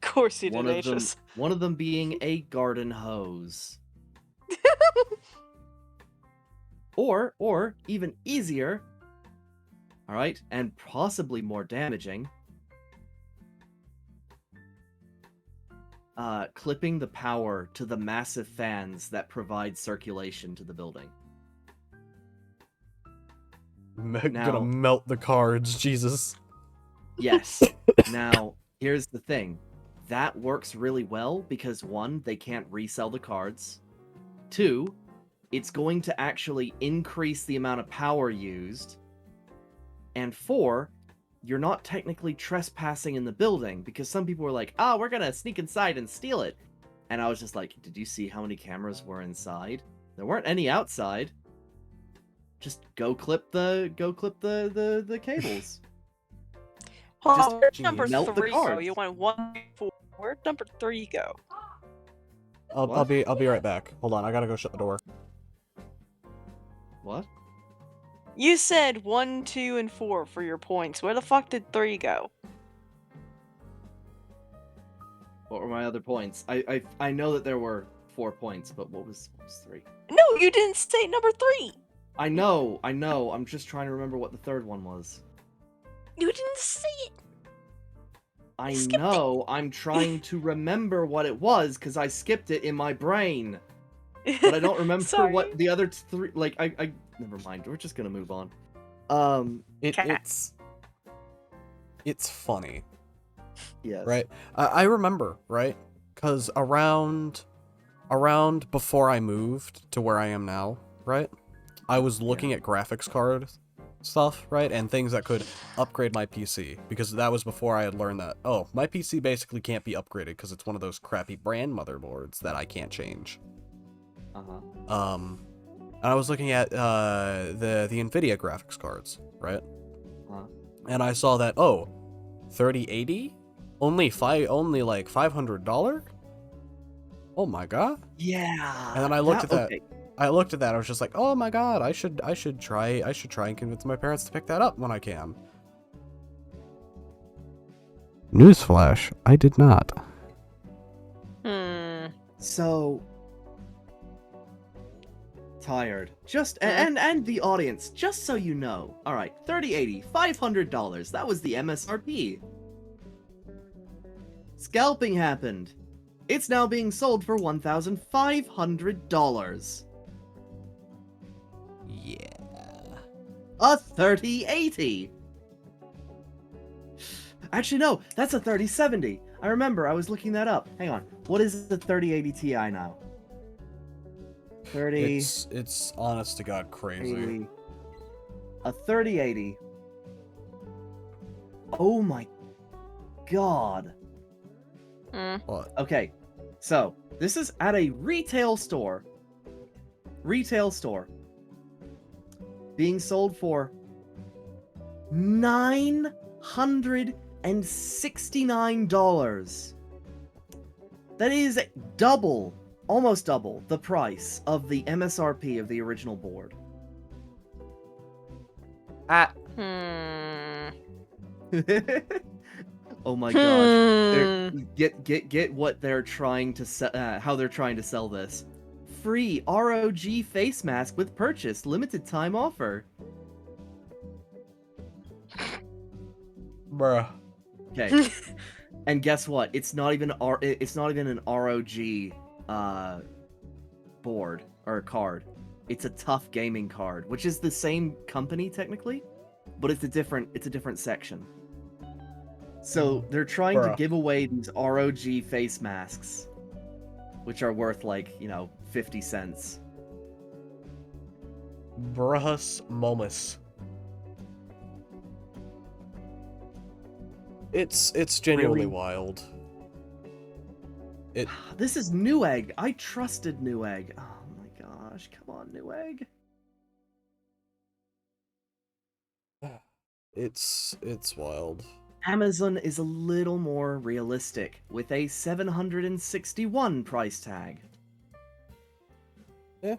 course you did, Aegis. One of them being a garden hose. Or even easier, all right, and possibly more damaging, clipping the power to the massive fans that provide circulation to the building. Gonna melt the cards, Jesus. Yes. Now, here's the thing. That works really well because 1, they can't resell the cards. 2, it's going to actually increase the amount of power used. And 4, you're not technically trespassing in the building because some people were like, "Oh, we're gonna sneak inside and steal it." And I was just like, "Did you see how many cameras were inside? There weren't any outside. Just go clip the cables." Oh, where'd number melt the 3 go? cards. You went 1, 4. Where'd number 3 go? I'll be right back. Hold on, I gotta go shut the door. What? You said 1, 2, and 4 for your points. Where the fuck did 3 go? What were my other points? I know that there were 4 points, but what was 3? No, you didn't say number 3. I know. I'm just trying to remember what the third one was. You didn't say it. I Skipped know. I'm trying to remember what it was because I skipped it in my brain, but I don't remember Sorry. what the other 3. Like I never mind. We're just gonna move on. It's funny. Yes. Right? I remember, right? Because around before I moved to where I am now, right? I was looking at graphics card stuff, right? And things that could upgrade my PC. Because that was before I had learned that, oh, my PC basically can't be upgraded because it's one of those crappy brand motherboards that I can't change. And I was looking at the NVIDIA graphics cards, right? And I saw that, 3080 Only like $500? Oh my god. Yeah. And then I looked at that. Okay. I looked at that. I was just like, "Oh my god, I should try and convince my parents to pick that up when I can." Newsflash, I did not. So tired. Just and the audience, just so you know. All right, 3080, $500. That was the MSRP. Scalping happened. It's now being sold for $1,500. Yeah. A 3080. Actually, no, that's a 3070. I remember, I was looking that up. Hang on. What is the 3080 Ti now? 30... It's honest to God crazy. 80. A 3080. Oh my god. What? Okay, so this is at a retail store. Retail store. Being sold for $969. That is double, almost double, the price of the MSRP of the original board. Oh my gosh. Get what they're trying to how they're trying to sell this. Free ROG face mask with purchase, limited time offer. Bruh. Okay. And guess what? It's not even an ROG board or card. It's a Tough Gaming card, which is the same company technically, but it's a different section. So they're trying to give away these ROG face masks, which are worth like, 50 cents. Brahus Momus. It's genuinely Really? wild. This is Newegg. I trusted Newegg. Oh my gosh, come on, Newegg. It's wild. Amazon is a little more realistic with a 761 price tag. Yeah.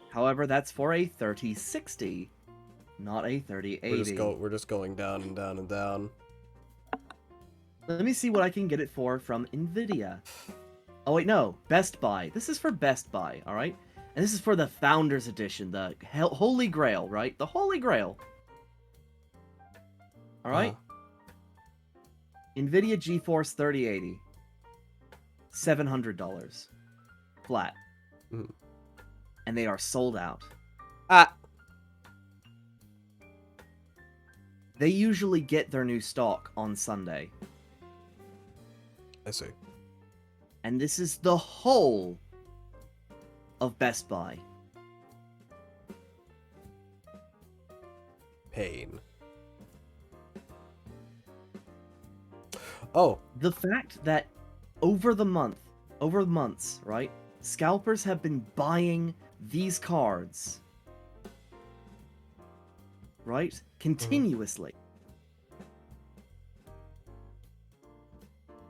However, that's for a 3060, not a 3080. We're just going down and down and down. Let me see what I can get it for from Nvidia. Oh wait, no, Best Buy. This is for Best Buy, all right? And this is for the Founders Edition, the Holy Grail, right? The Holy Grail. All right? Nvidia GeForce 3080. $700. Flat. Mm. And they are sold out. They usually get their new stock on Sunday. I see. And this is the whole of Best Buy. Pain. Oh. The fact that over the months, right? Scalpers have been buying these cards. Right? Continuously.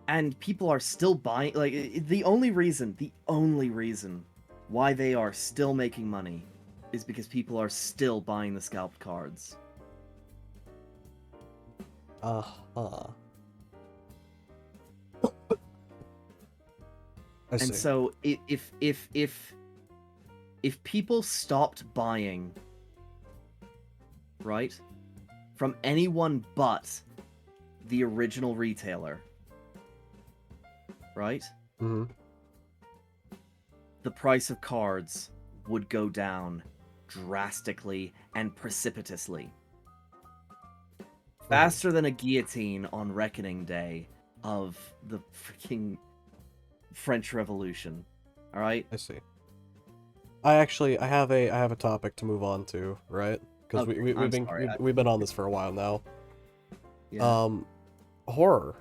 And people are still buying, like, the only reason why they are still making money is because people are still buying the scalped cards. I see. And so if people stopped buying, right, from anyone but the original retailer, right? Mm-hmm. The price of cards would go down drastically and precipitously. Faster than a guillotine on Reckoning Day of the freaking French Revolution. All right? I see. I have a topic to move on to, right? Because Okay, we've been on this for a while now. Yeah. Horror.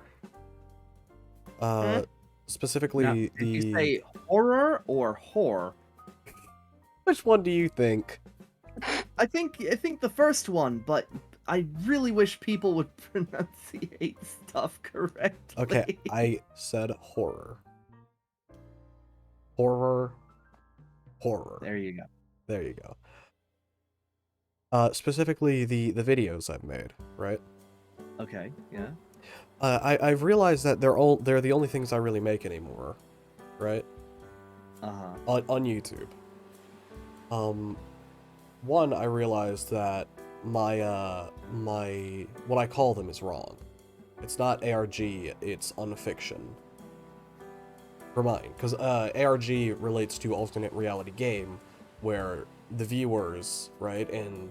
Specifically Now, did you say horror or whore? Which one do you think? I think the first one, but I really wish people would pronunciate stuff correctly. Okay, I said horror. Horror. Horror. There you go. There you go. Specifically the videos I've made, right? Okay, yeah. I've realized that they're the only things I really make anymore, right? Uh-huh. On YouTube. One, I realized that my what I call them is wrong. It's not ARG, it's unfiction. For mine, because ARG relates to alternate reality game, where the viewers, right, and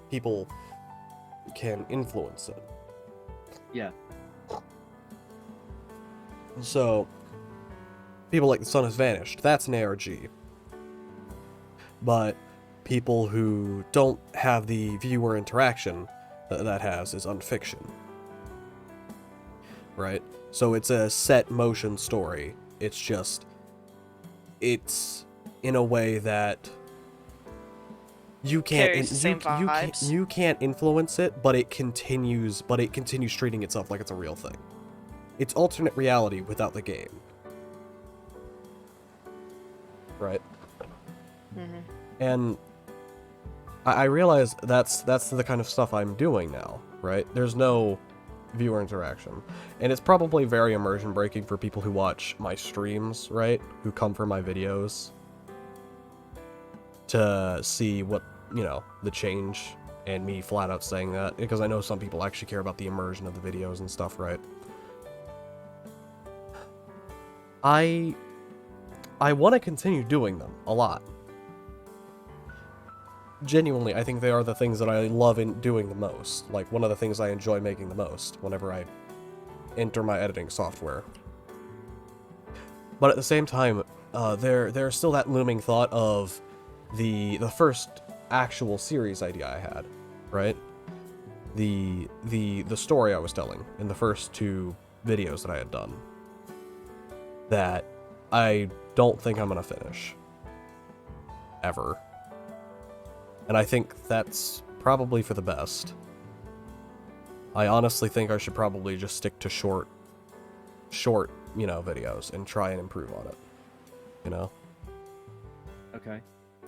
people can influence it. Yeah. So, people like The Sun Has Vanished, that's an ARG. But people who don't have the viewer interaction that has is unfiction. Right? So it's a set motion story. It's just... It's in a way that... You can't, Carries the same vibes. you can't influence it, but it continues treating itself like it's a real thing. It's alternate reality without the game. Right? Mm-hmm. And I realize that's the kind of stuff I'm doing now, right? There's no viewer interaction. And it's probably very immersion breaking for people who watch my streams, right? Who come for my videos to see what, you know, the change, and me flat out saying that, because I know some people actually care about the immersion of the videos and stuff, right? I want to continue doing them a lot. Genuinely, I think they are the things that I love in doing the most. Like, one of the things I enjoy making the most whenever I enter my editing software. But at the same time, there's still that looming thought of the first actual series idea I had, right? The story I was telling in the first 2 videos that I had done. That I don't think I'm gonna finish. Ever. And I think that's probably for the best. I honestly think I should probably just stick to short, you know, videos and try and improve on it. You know? Okay.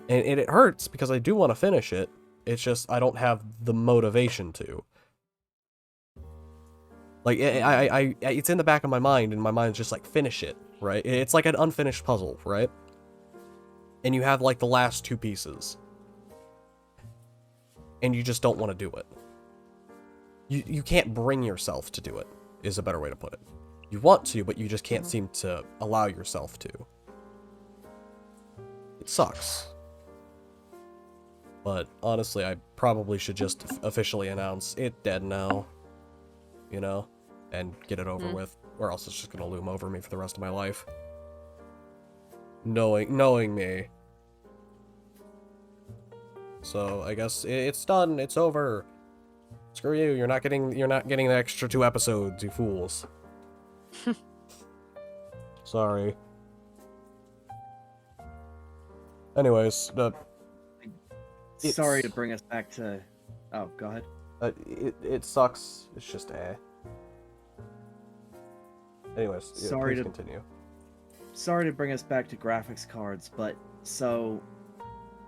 And it hurts because I do want to finish it. It's just I don't have the motivation to. Like, I it's in the back of my mind, and my mind's just like, finish it, right? It's like an unfinished puzzle, right? And you have, like, the last 2 pieces. And you just don't want to do it. You can't bring yourself to do it, is a better way to put it. You want to, but you just can't seem to allow yourself to. It sucks. But, honestly, I probably should just officially announce it dead now. You know? And get it over with. Or else it's just gonna loom over me for the rest of my life. Knowing me. So, I guess it's done. It's over. Screw you. You're not getting the extra 2 episodes, you fools. Sorry. Anyways, Sorry to bring us back to... Oh, go ahead. it sucks. It's just Anyways, yeah, Sorry please to- continue. Sorry to bring us back to graphics cards, but so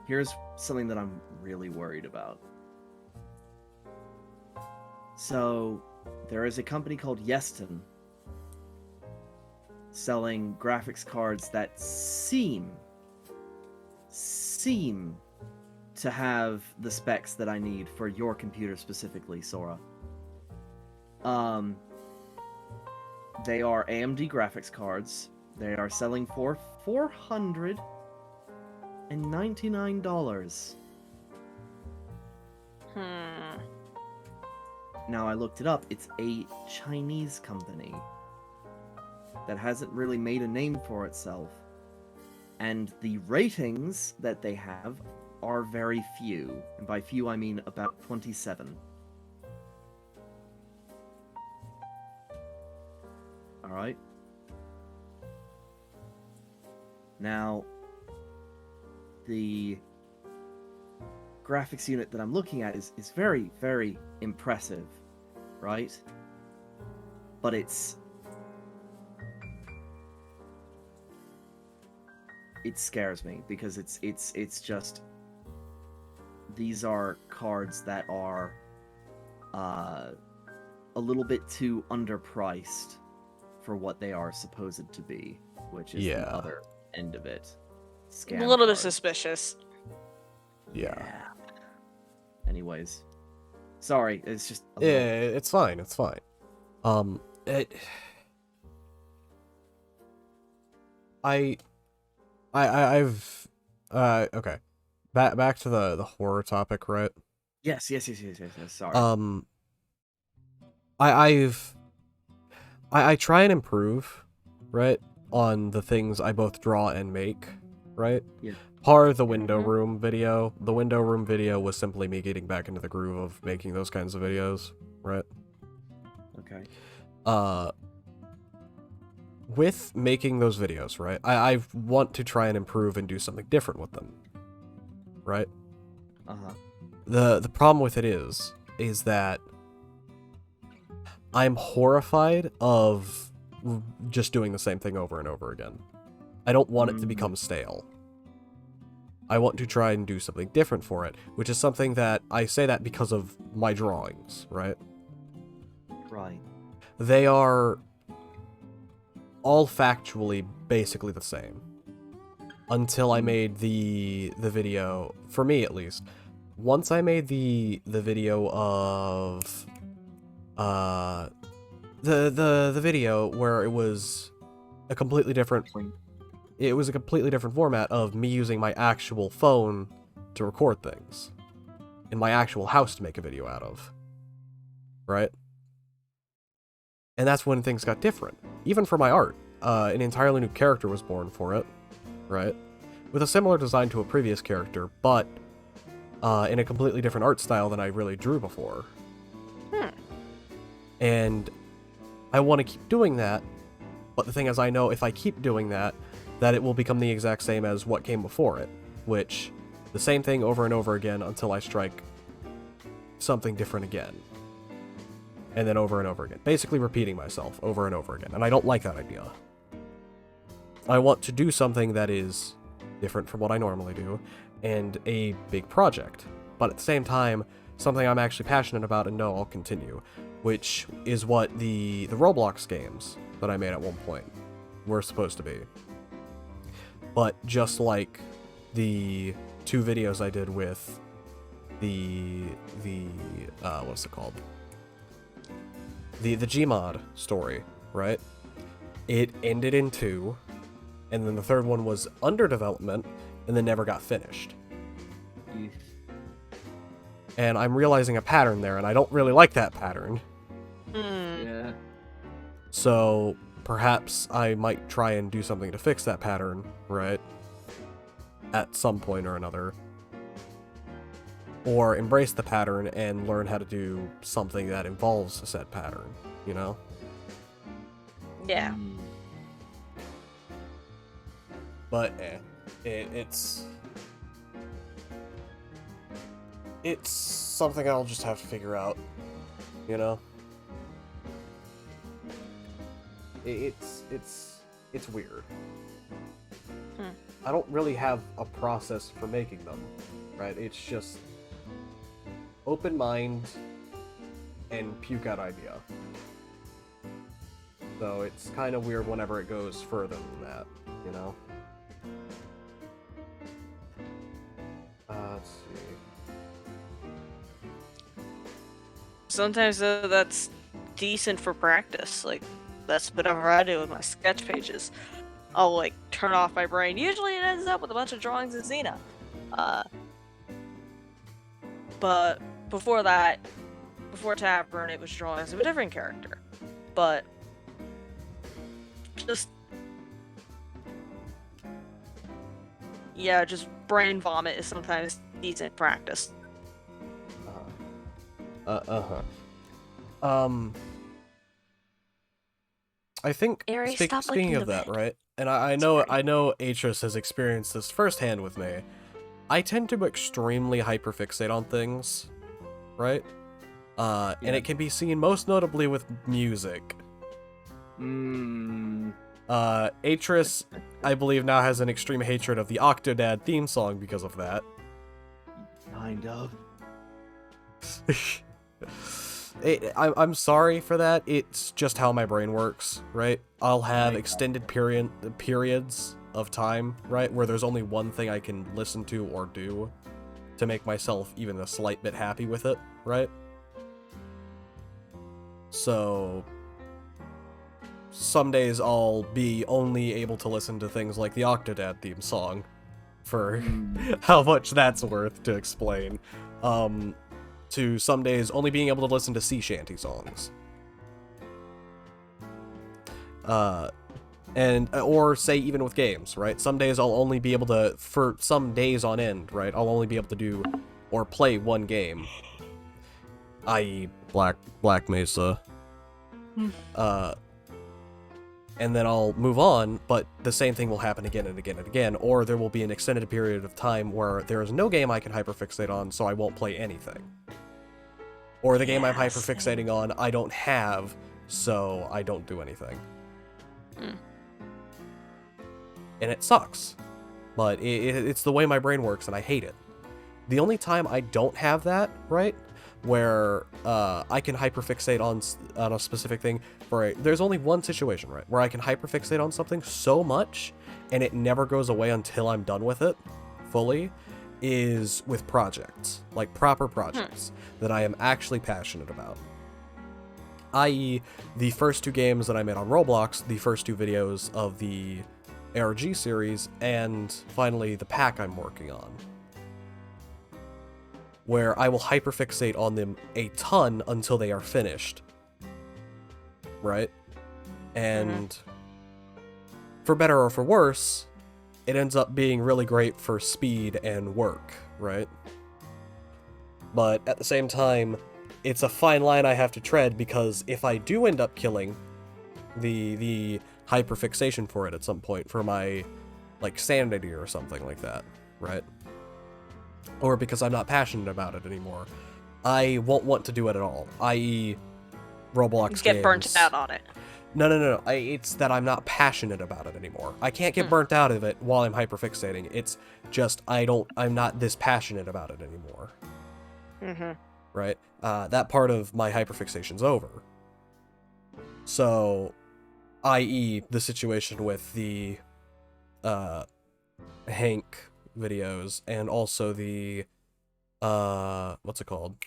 here's something that I'm really worried about. So there is a company called Yeston selling graphics cards that seem to have the specs that I need for your computer specifically, Sora. They are AMD graphics cards. They are selling for $499. Now I looked it up. It's a Chinese company that hasn't really made a name for itself. And the ratings that they have are very few. And by few I mean about 27. Alright. Now, the graphics unit that I'm looking at is very, very impressive, right? But it scares me because it's just, these are cards that are a little bit too underpriced for what they are supposed to be, which is the other end of it. Scam a little bit cards. suspicious. Yeah. Anyways, sorry, it's just a Yeah, little... it's fine. It's fine. I've okay. Back to the horror topic, right? Yes. Sorry. I try and improve, right, on the things I both draw and make, right? Yeah. Part of the window room video. The window room video was simply me getting back into the groove of making those kinds of videos, right? Okay. With making those videos, right, I want to try and improve and do something different with them, right? Uh-huh. The problem with it is that I'm horrified of just doing the same thing over and over again. I don't want it to become stale. I want to try and do something different for it, which is something that I say that because of my drawings, right? Right. They are all factually basically the same. Until I made the video, for me at least. Once I made the video of the video where it was a completely different format of me using my actual phone to record things in my actual house to make a video out of, right? And that's when things got different. Even for my art, an entirely new character was born for it, right? With a similar design to a previous character, but in a completely different art style than I really drew before. And I want to keep doing that, but the thing is, I know if I keep doing that, that it will become the exact same as what came before it, which, the same thing over and over again until I strike something different again. And then over and over again. Basically repeating myself over and over again, and I don't like that idea. I want to do something that is different from what I normally do, and a big project, but at the same time, something I'm actually passionate about and know I'll continue, which is what the Roblox games that I made at one point were supposed to be. But just like the 2 videos I did with the what's it called? The Gmod story, right? It ended in 2, and then the 3rd one was under development, and then never got finished. And I'm realizing a pattern there, and I don't really like that pattern. Yeah. So perhaps I might try and do something to fix that pattern, right? At some point or another. Or embrace the pattern and learn how to do something that involves a said pattern, you know? Yeah. But, it's something I'll just have to figure out, you know? It's weird. I don't really have a process for making them, right? It's just open mind and puke out idea. So it's kind of weird whenever it goes further than that, you know? Let's see. Sometimes that's decent for practice. Like, that's whatever I do with my sketch pages. I'll, like, turn off my brain. Usually it ends up with a bunch of drawings of Xena. But before that, before Tavern, it was drawings of a different character. But just... yeah, just brain vomit is sometimes decent practice. I think Aries, stop speaking licking of the that, bed. right? And I know Atris has experienced this firsthand with me. I tend to extremely hyperfixate on things, right? And Yeah. it can be seen most notably with music. Atris, I believe, now has an extreme hatred of the Octodad theme song because of that. Kind of. I'm sorry for that. It's just how my brain works, right? I'll have Right. extended periods of time, right, where there's only one thing I can listen to or do to make myself even a slight bit happy with it, right? So some days I'll be only able to listen to things like the Octodad theme song for how much that's worth to explain. To some days only being able to listen to sea shanty songs. Or say even with games, right? Some days I'll only be able to, for some days on end, right? I'll only be able to do or play one game, i.e. Black Mesa. And then I'll move on, but the same thing will happen again and again and again, or there will be an extended period of time where there is no game I can hyperfixate on, so I won't play anything. Or the game I'm Yeah, hyperfixating on, I don't have, so I don't do anything. And it sucks. But it's the way my brain works, and I hate it. The only time I don't have that, right, where I can hyperfixate on a specific thing, there's only one situation, right, where I can hyperfixate on something so much, and it never goes away until I'm done with it, fully, is with projects, like proper projects, that I am actually passionate about. I.e., the first two games that I made on Roblox, the first two videos of the ARG series, and finally the pack I'm working on. Where I will hyperfixate on them a ton until they are finished. Right? And for better or for worse, it ends up being really great for speed and work, right? But at the same time, it's a fine line I have to tread, because if I do end up killing the hyperfixation for it at some point for my, like, sanity or something like that, right? Or because I'm not passionate about it anymore, I won't want to do it at all, i.e. Roblox Get games. burnt out on it. No. It's that I'm not passionate about it anymore. I can't get burnt out of it while I'm hyperfixating. It's just I'm not this passionate about it anymore. Right? That part of my hyperfixation's over. So, i.e. the situation with the Hank videos, and also the what's it called?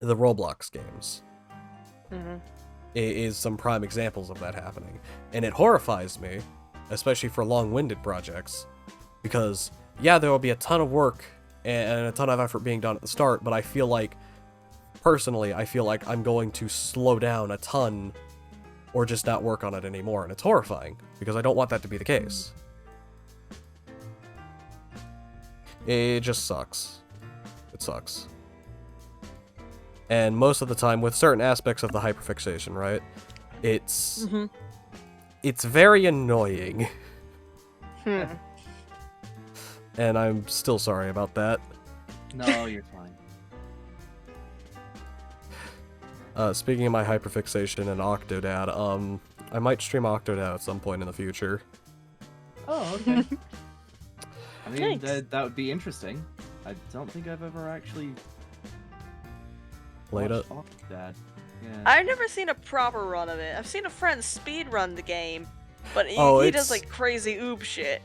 The Roblox games. Is some prime examples of that happening. And it horrifies me, especially for long-winded projects, because, yeah, there will be a ton of work and a ton of effort being done at the start, but I feel like, personally, I'm going to slow down a ton, or just not work on it anymore, and it's horrifying, because I don't want that to be the case. It just sucks. It sucks. And most of the time, with certain aspects of the hyperfixation, right, it's very annoying. And I'm still sorry about that. No, you're fine. Speaking of my hyperfixation and Octodad, I might stream Octodad at some point in the future. Oh, okay. I mean, Thanks. that would be interesting. I don't think I've ever actually Played it. watched Octodad. Yeah. I've never seen a proper run of it. I've seen a friend speed run the game, but he Oh, does it's- like crazy oob shit.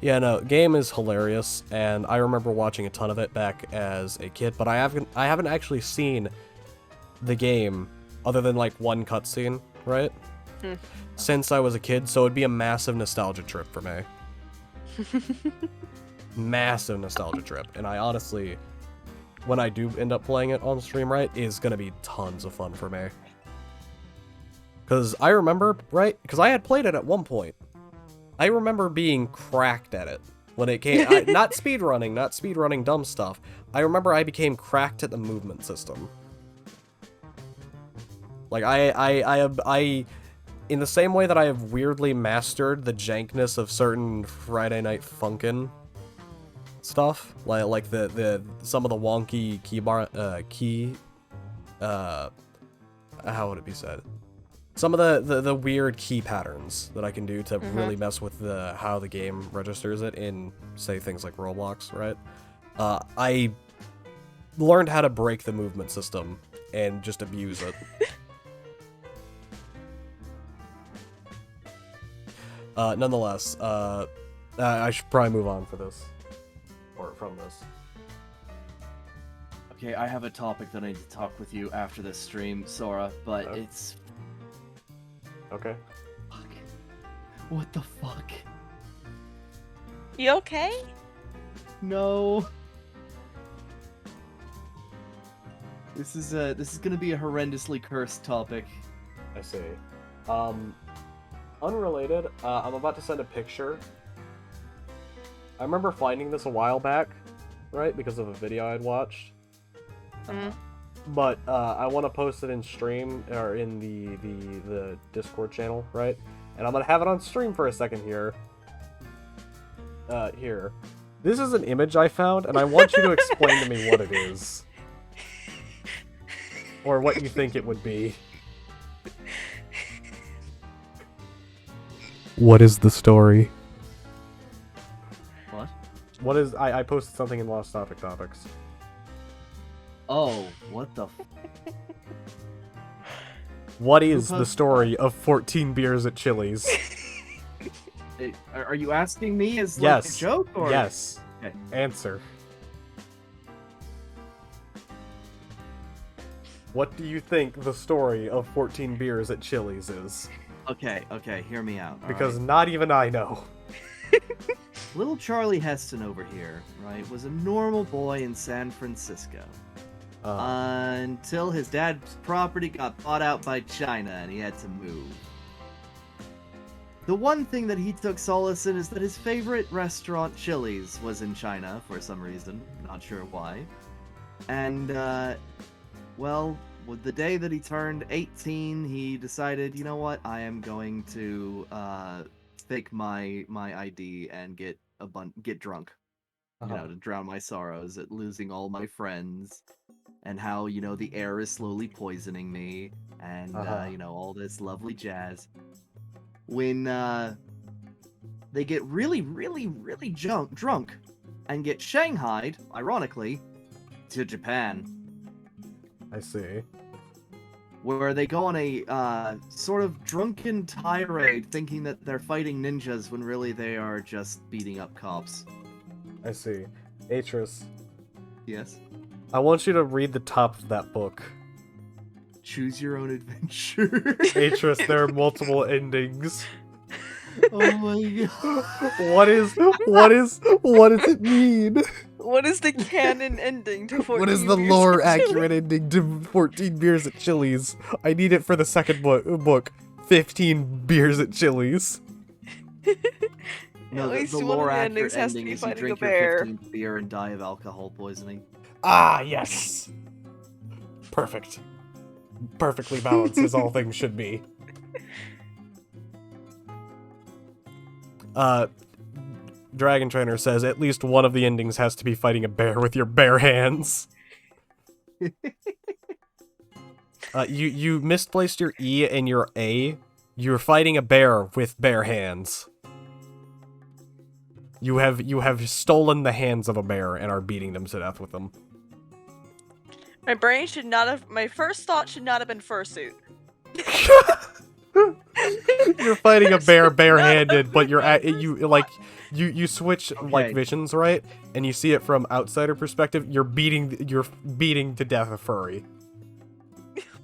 Yeah, no, game is hilarious, and I remember watching a ton of it back as a kid, but I haven't actually seen the game other than like one cutscene, right? Since I was a kid, so it'd be a massive nostalgia trip for me. Massive nostalgia trip, and I honestly, when I do end up playing it on stream, right, is gonna be tons of fun for me. Because I remember, right, because I had played it at one point. I remember being cracked at it when it came, not speedrunning dumb stuff. I remember I became cracked at the movement system. Like, I in the same way that I have weirdly mastered the jankness of certain Friday Night Funkin', stuff, like the some of the wonky how would it be said? Some of the weird key patterns that I can do to really mess with how the game registers it in, say, things like Roblox, right? I learned how to break the movement system and just abuse it. Nonetheless, I should probably move on for this. Or from this. Okay, I have a topic that I need to talk with you after this stream, Sora, but it's... Okay. Fuck. What the fuck? You okay? No. This is gonna be a horrendously cursed topic. I see. Unrelated, I'm about to send a picture. I remember finding this a while back, right, because of a video I'd watched. But I want to post it in stream, or in the Discord channel, right? And I'm gonna have it on stream for a second here. Here. This is an image I found, and I want you to explain to me what it is. Or what you think it would be. What is the story? What? What is... I posted something in Lost Topics. Oh, what the What is the story of 14 beers at Chili's? Are you asking me as Yes. like a joke, or...? Yes. Okay. Answer. What do you think the story of 14 beers at Chili's is? Okay, hear me out. Because not even I know. Little Charlie Heston over here, right, was a normal boy in San Francisco. Until his dad's property got bought out by China and he had to move. The one thing that he took solace in is that his favorite restaurant, Chili's, was in China for some reason. Not sure why. And, well, with the day that he turned 18, he decided, you know what, I am going to fake my ID and get drunk. You know, to drown my sorrows at losing all my friends, and how, you know, the air is slowly poisoning me, and, you know, all this lovely jazz. When, they get really, really, really drunk, and get shanghaied, ironically, to Japan. I see. Where they go on a, sort of drunken tirade, thinking that they're fighting ninjas, when really they are just beating up cops. I see. Atris, Yes? I want you to read the top of that book. Choose your own adventure. Atris, there are multiple endings. Oh my god. What does it mean? What is the canon ending to 14 What is the Beers lore at Chili's? accurate ending to 14 beers at Chili's? I need it for the second book. 15 beers at Chili's. No, At the least one of lore the accurate endings has to ending be is you fighting a drink your bear. 15th beer and die of alcohol poisoning. Ah, yes. Perfect. Perfectly balanced, as all things should be. Dragon Trainer says at least one of the endings has to be fighting a bear with your bare hands. You misplaced your E and your A. You're fighting a bear with bare hands. You have stolen the hands of a bear and are beating them to death with them. My brain should not have. My first thought should not have been fursuit. You're fighting a bear barehanded, but you switch like Okay. visions, right? And you see it from outsider perspective. You're beating to death a furry.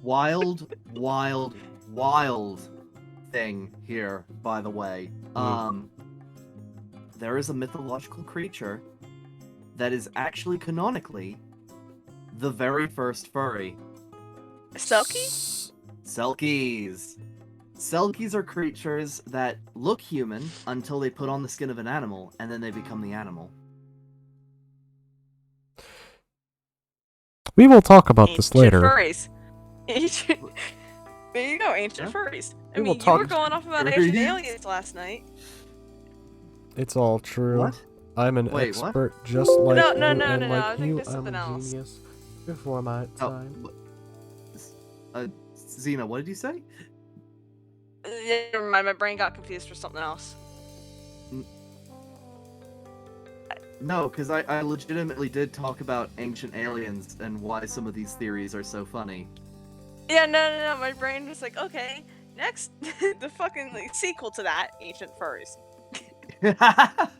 Wild thing here, by the way. There is a mythological creature that is actually canonically the very first furry. Selkie? Selkies. Selkies are creatures that look human until they put on the skin of an animal, and then they become the animal. We will talk about Ancient furries. Ancient. There you go, ancient furries. I We will mean, you talk- were going off about Furries? ancient aliens last night. It's all true. What? I'm an Wait, what? expert just like No, you no, and no, like I think you. there's I'm something a else. genius before my Oh, time. Xena, what did you say? Yeah, never mind, my brain got confused for something else. No, because I legitimately did talk about ancient aliens and why some of these theories are so funny. Yeah, no, my brain was like, okay, next, the fucking sequel to that, Ancient Furries.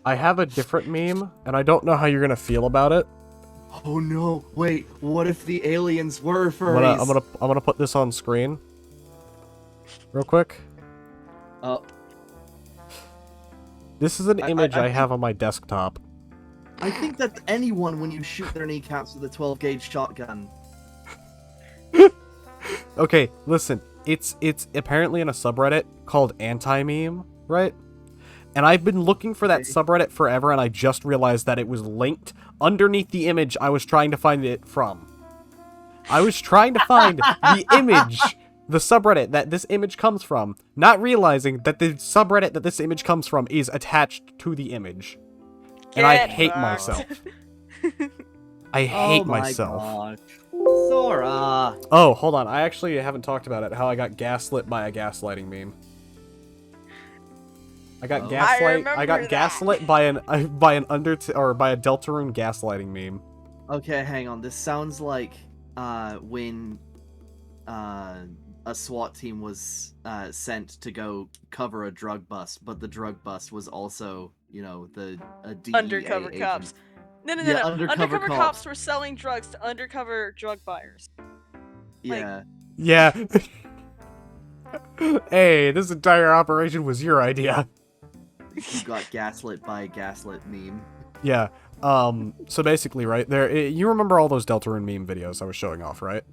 I have a different meme, and I don't know how you're gonna feel about it. Oh no! Wait, what if the aliens were furries? I'm gonna put this on screen, real quick. Oh, This is an image I think- have on my desktop. I think that's anyone when you shoot their kneecaps with a 12-gauge shotgun. Okay, listen. It's apparently in a subreddit called Anti-Meme, right? And I've been looking for that Okay. subreddit forever, and I just realized that it was linked underneath the image I was trying to find it from. I was trying to find the image, the subreddit that this image comes from, not realizing that the subreddit that this image comes from is attached to the image. And I Get hate fucked. myself. I hate Oh my myself. gosh. Sora! Oh, hold on. I actually haven't talked about it. How I got gaslit by a gaslighting meme. I got Oh. gaslight. I got remember that. gaslit by an by a Deltarune gaslighting meme. Okay, hang on. This sounds like when a SWAT team was sent to go cover a drug bust, but the drug bust was also, a DEA Undercover agent. cops. No, Yeah, no. undercover Undercover cops. cops were selling drugs to undercover drug buyers. Yeah. Yeah. Hey, this entire operation was your idea. You got gaslit by a gaslit meme. Yeah. So basically, right there, you remember all those Deltarune meme videos I was showing off, right?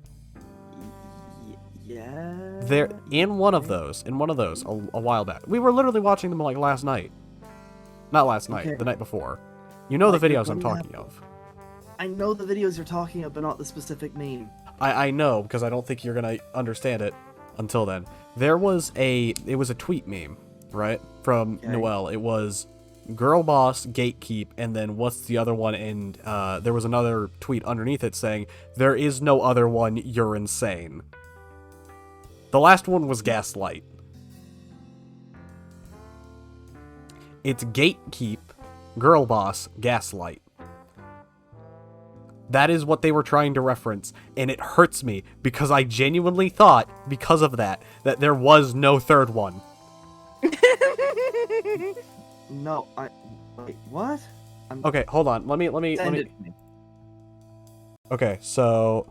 Yeah. There, in one of those, a while back. We were literally watching them like last night. Not last night, Okay. the night before. You know the Like, videos I'm what do you talking of. I know the videos you're talking of, but not the specific meme. I know, because I don't think you're gonna understand it until then. It was a tweet meme, right? From Okay. Noelle. It was girl boss, gatekeep, and then what's the other one? And there was another tweet underneath it saying, there is no other one, you're insane. The last one was gaslight. It's gatekeep, girl boss, gaslight. That is what they were trying to reference, and it hurts me because I genuinely thought, because of that there was no third one. No, wait, what? Okay, hold on. Let me. Send it to me. Okay, so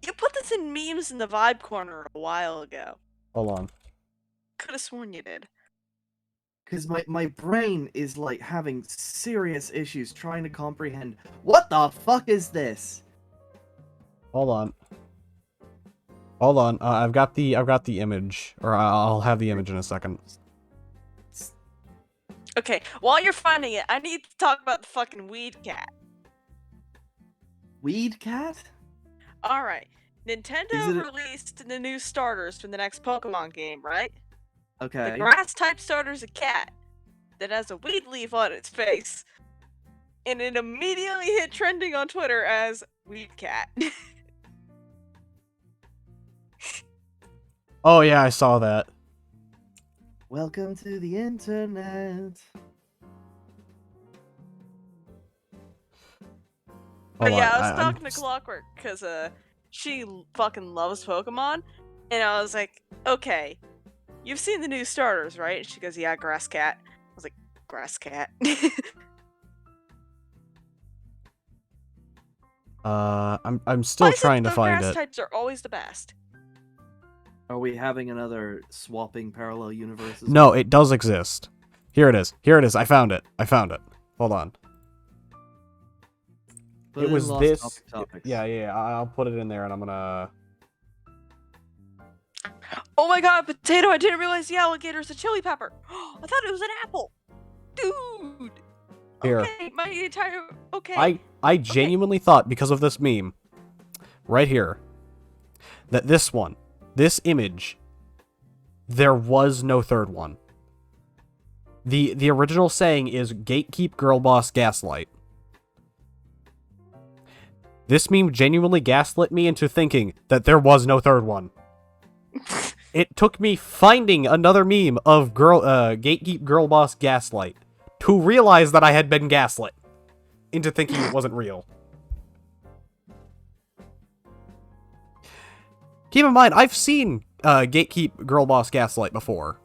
You put this in memes in the vibe corner a while ago. hold on. Could have sworn you did. Because my brain is like having serious issues trying to comprehend what the fuck is this? Hold on. I've got the image, or I'll have the image in a second. Okay, while you're finding it, I need to talk about the fucking weed cat. Weed cat? Alright, Is Nintendo it a- released the new starters for the next Pokemon game, right? Okay. The grass type starter's a cat that has a weed leaf on its face. And it immediately hit trending on Twitter as weed cat. Oh yeah, I saw that. Welcome to the internet. But Hold yeah, on, I was I'm talking to s- Clockwork because she fucking loves Pokemon, and I was like, okay, you've seen the new starters, right? And she goes, yeah, grass cat. I was like, grass cat. I'm still Why is it trying to the find grass it. types are always the best. Are we having another swapping parallel universes? No, it does exist. Here it is. I found it. Hold on. Put It in was Lost this. Topics. Yeah. I'll put it in there, and I'm gonna. Oh my god, potato! I didn't realize the alligator's a chili pepper. I thought it was an apple, dude. Here. Okay, my entire okay. I genuinely thought, because of this meme, right here, that this image, there was no third one. The original saying is gatekeep, girl boss, gaslight. This meme genuinely gaslit me into thinking that there was no third one. It took me finding another meme of gatekeep, girl boss, gaslight to realize that I had been gaslit into thinking it wasn't real. Keep in mind, I've seen gatekeep, girl boss, gaslight before.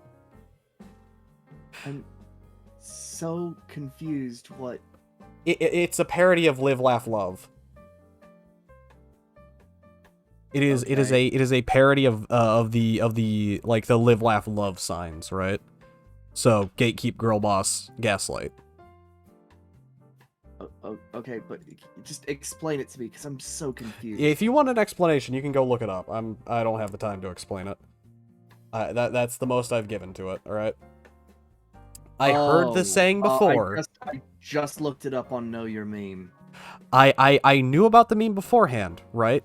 I'm so confused. What? It's a parody of Live, Laugh, Love. It is a parody of the like the Live, Laugh, Love signs, right? So gatekeep, girl boss, gaslight. Okay, but just explain it to me because I'm so confused. If you want an explanation, you can go look it up. I don't have the time to explain it. That's the most I've given to it. All right. I heard the saying before. I just looked it up on Know Your Meme. I knew about the meme beforehand, right?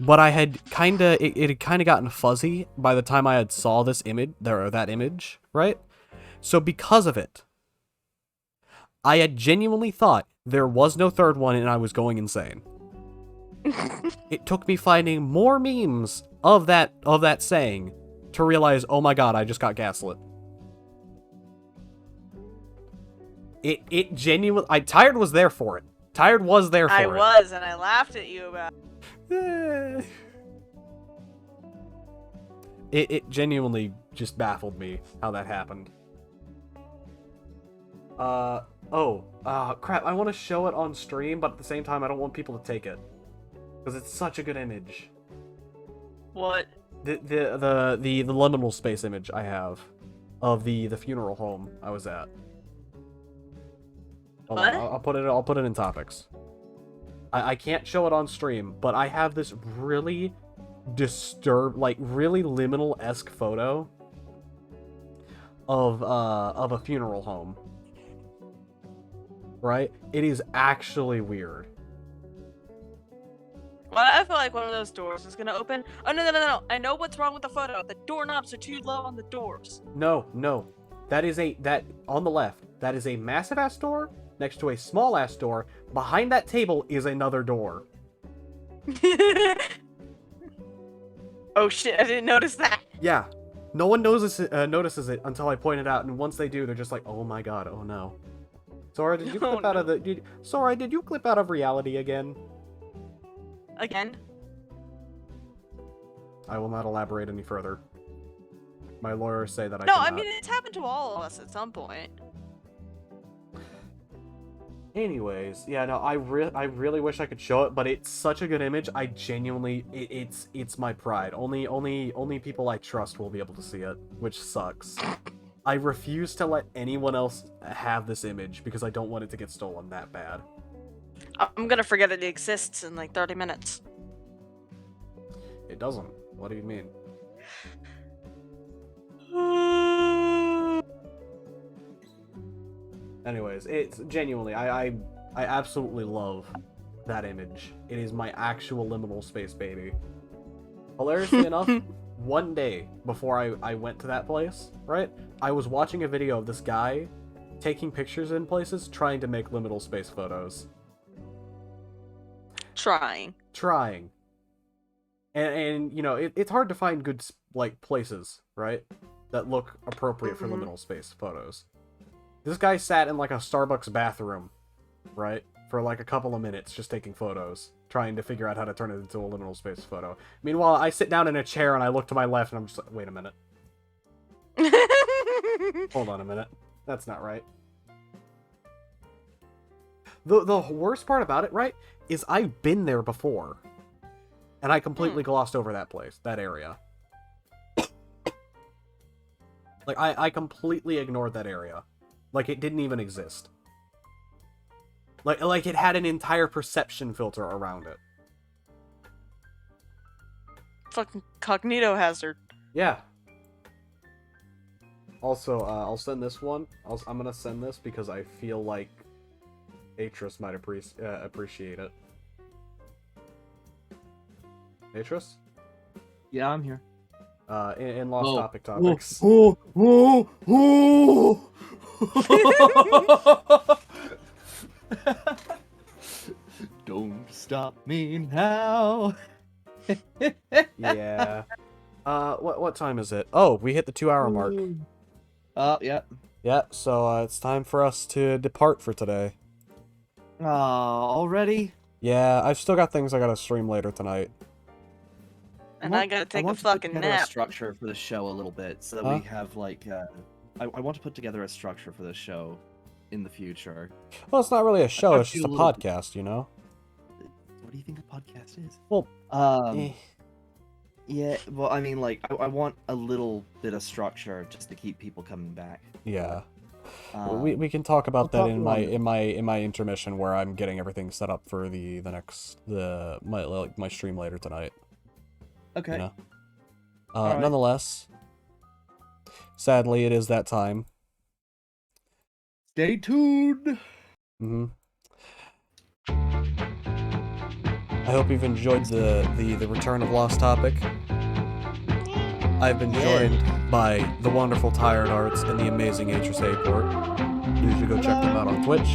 But I had it had kind of gotten fuzzy by the time I had saw this image, that image, right? So because of it, I had genuinely thought there was no third one and I was going insane. It took me finding more memes of that saying to realize, oh my god, I just got gaslit. It genuinely, Tired was there for it. Tired was there for it. I was, and I laughed at you about it. It genuinely just baffled me how that happened. Crap, I want to show it on stream, but at the same time, I don't want people to take it. Because it's such a good image. What? The liminal space image I have of the funeral home I was at. Hold What? on, I'll put it in topics. I can't show it on stream, but I have this really really liminal-esque photo of a funeral home. Right? It is actually weird. Well, I feel like one of those doors is gonna open. Oh, no. I know what's wrong with the photo. The doorknobs are too low on the doors. No. That on the left, that is a massive-ass door next to a small-ass door. Behind that table is another door. Oh shit, I didn't notice that. Yeah. No one notices it until I point it out, and once they do, they're just like, oh my god, oh no. Sora, did you clip out of the... Sora, did you clip out of reality again? Again? I will not elaborate any further. My lawyers say that I No, cannot. I mean, it's happened to all of us at some point. Anyways, yeah, no, I really wish I could show it, but it's such a good image. I genuinely, it's my pride. Only people I trust will be able to see it, which sucks. I refuse to let anyone else have this image because I don't want it to get stolen that bad. I'm gonna forget it exists in like 30 minutes. It doesn't. What do you mean? Anyways, it's genuinely, I absolutely love that image. It is my actual liminal space baby. Hilariously enough, one day before I went to that place, right, I was watching a video of this guy taking pictures in places trying to make liminal space photos. Trying. And you know, it's hard to find good, like, places, right, that look appropriate for liminal space photos. This guy sat in, like, a Starbucks bathroom, right, for, like, a couple of minutes just taking photos, trying to figure out how to turn it into a liminal space photo. Meanwhile, I sit down in a chair and I look to my left and I'm just like, wait a minute. Hold on a minute. That's not right. The worst part about it, right, is I've been there before. And I completely glossed over that place, that area. Like, I completely ignored that area. Like, it didn't even exist. Like it had an entire perception filter around it. Fucking cognito hazard. Yeah. Also, I'll send this one. I'm gonna send this because I feel like Atris might appreciate it. Atris? Yeah, I'm here. In Lost Topics. Don't stop me now. Yeah. What time is it? Oh, we hit the 2-hour mark. Yeah. Yeah, so it's time for us to depart for today. Already? Yeah, I've still got things I gotta stream later tonight. And I gotta take a want to put fucking together nap. a structure for the show a little bit, so that Huh? we have like. I want to put together a structure for the show in the future. Well, it's not really a show, talked it's to just a you a little- podcast, you know? What do you think a podcast is? Well, Um. Yeah. Well, I mean, like, I want a little bit of structure just to keep people coming back. yeah. Um, We can talk about I'll that talk in to my intermission where I'm getting everything set up for my stream later tonight. Okay. You know? Alright. Nonetheless, sadly, it is that time. Stay tuned. Mm-hmm. I hope you've enjoyed the return of Lost Topic. I've been joined by the wonderful Tired Arts and the amazing Atris Aport. You should go check them out on Twitch.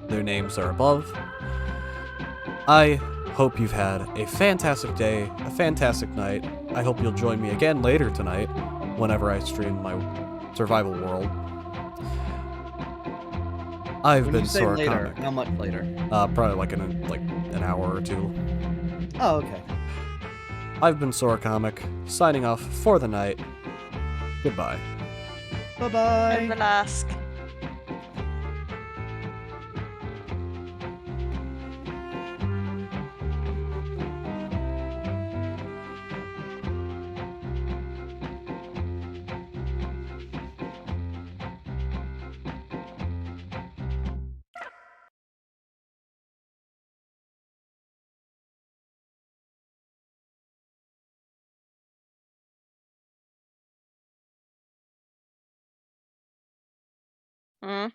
Their names are above. I hope you've had a fantastic day, a fantastic night. I hope you'll join me again later tonight, whenever I stream my survival world. I've When been you say Sora later, Comic. how much later? Probably like in an hour or two. Oh, okay. I've been Sora Comic, signing off for the night. Goodbye. Bye-bye. And then ask. Hmm?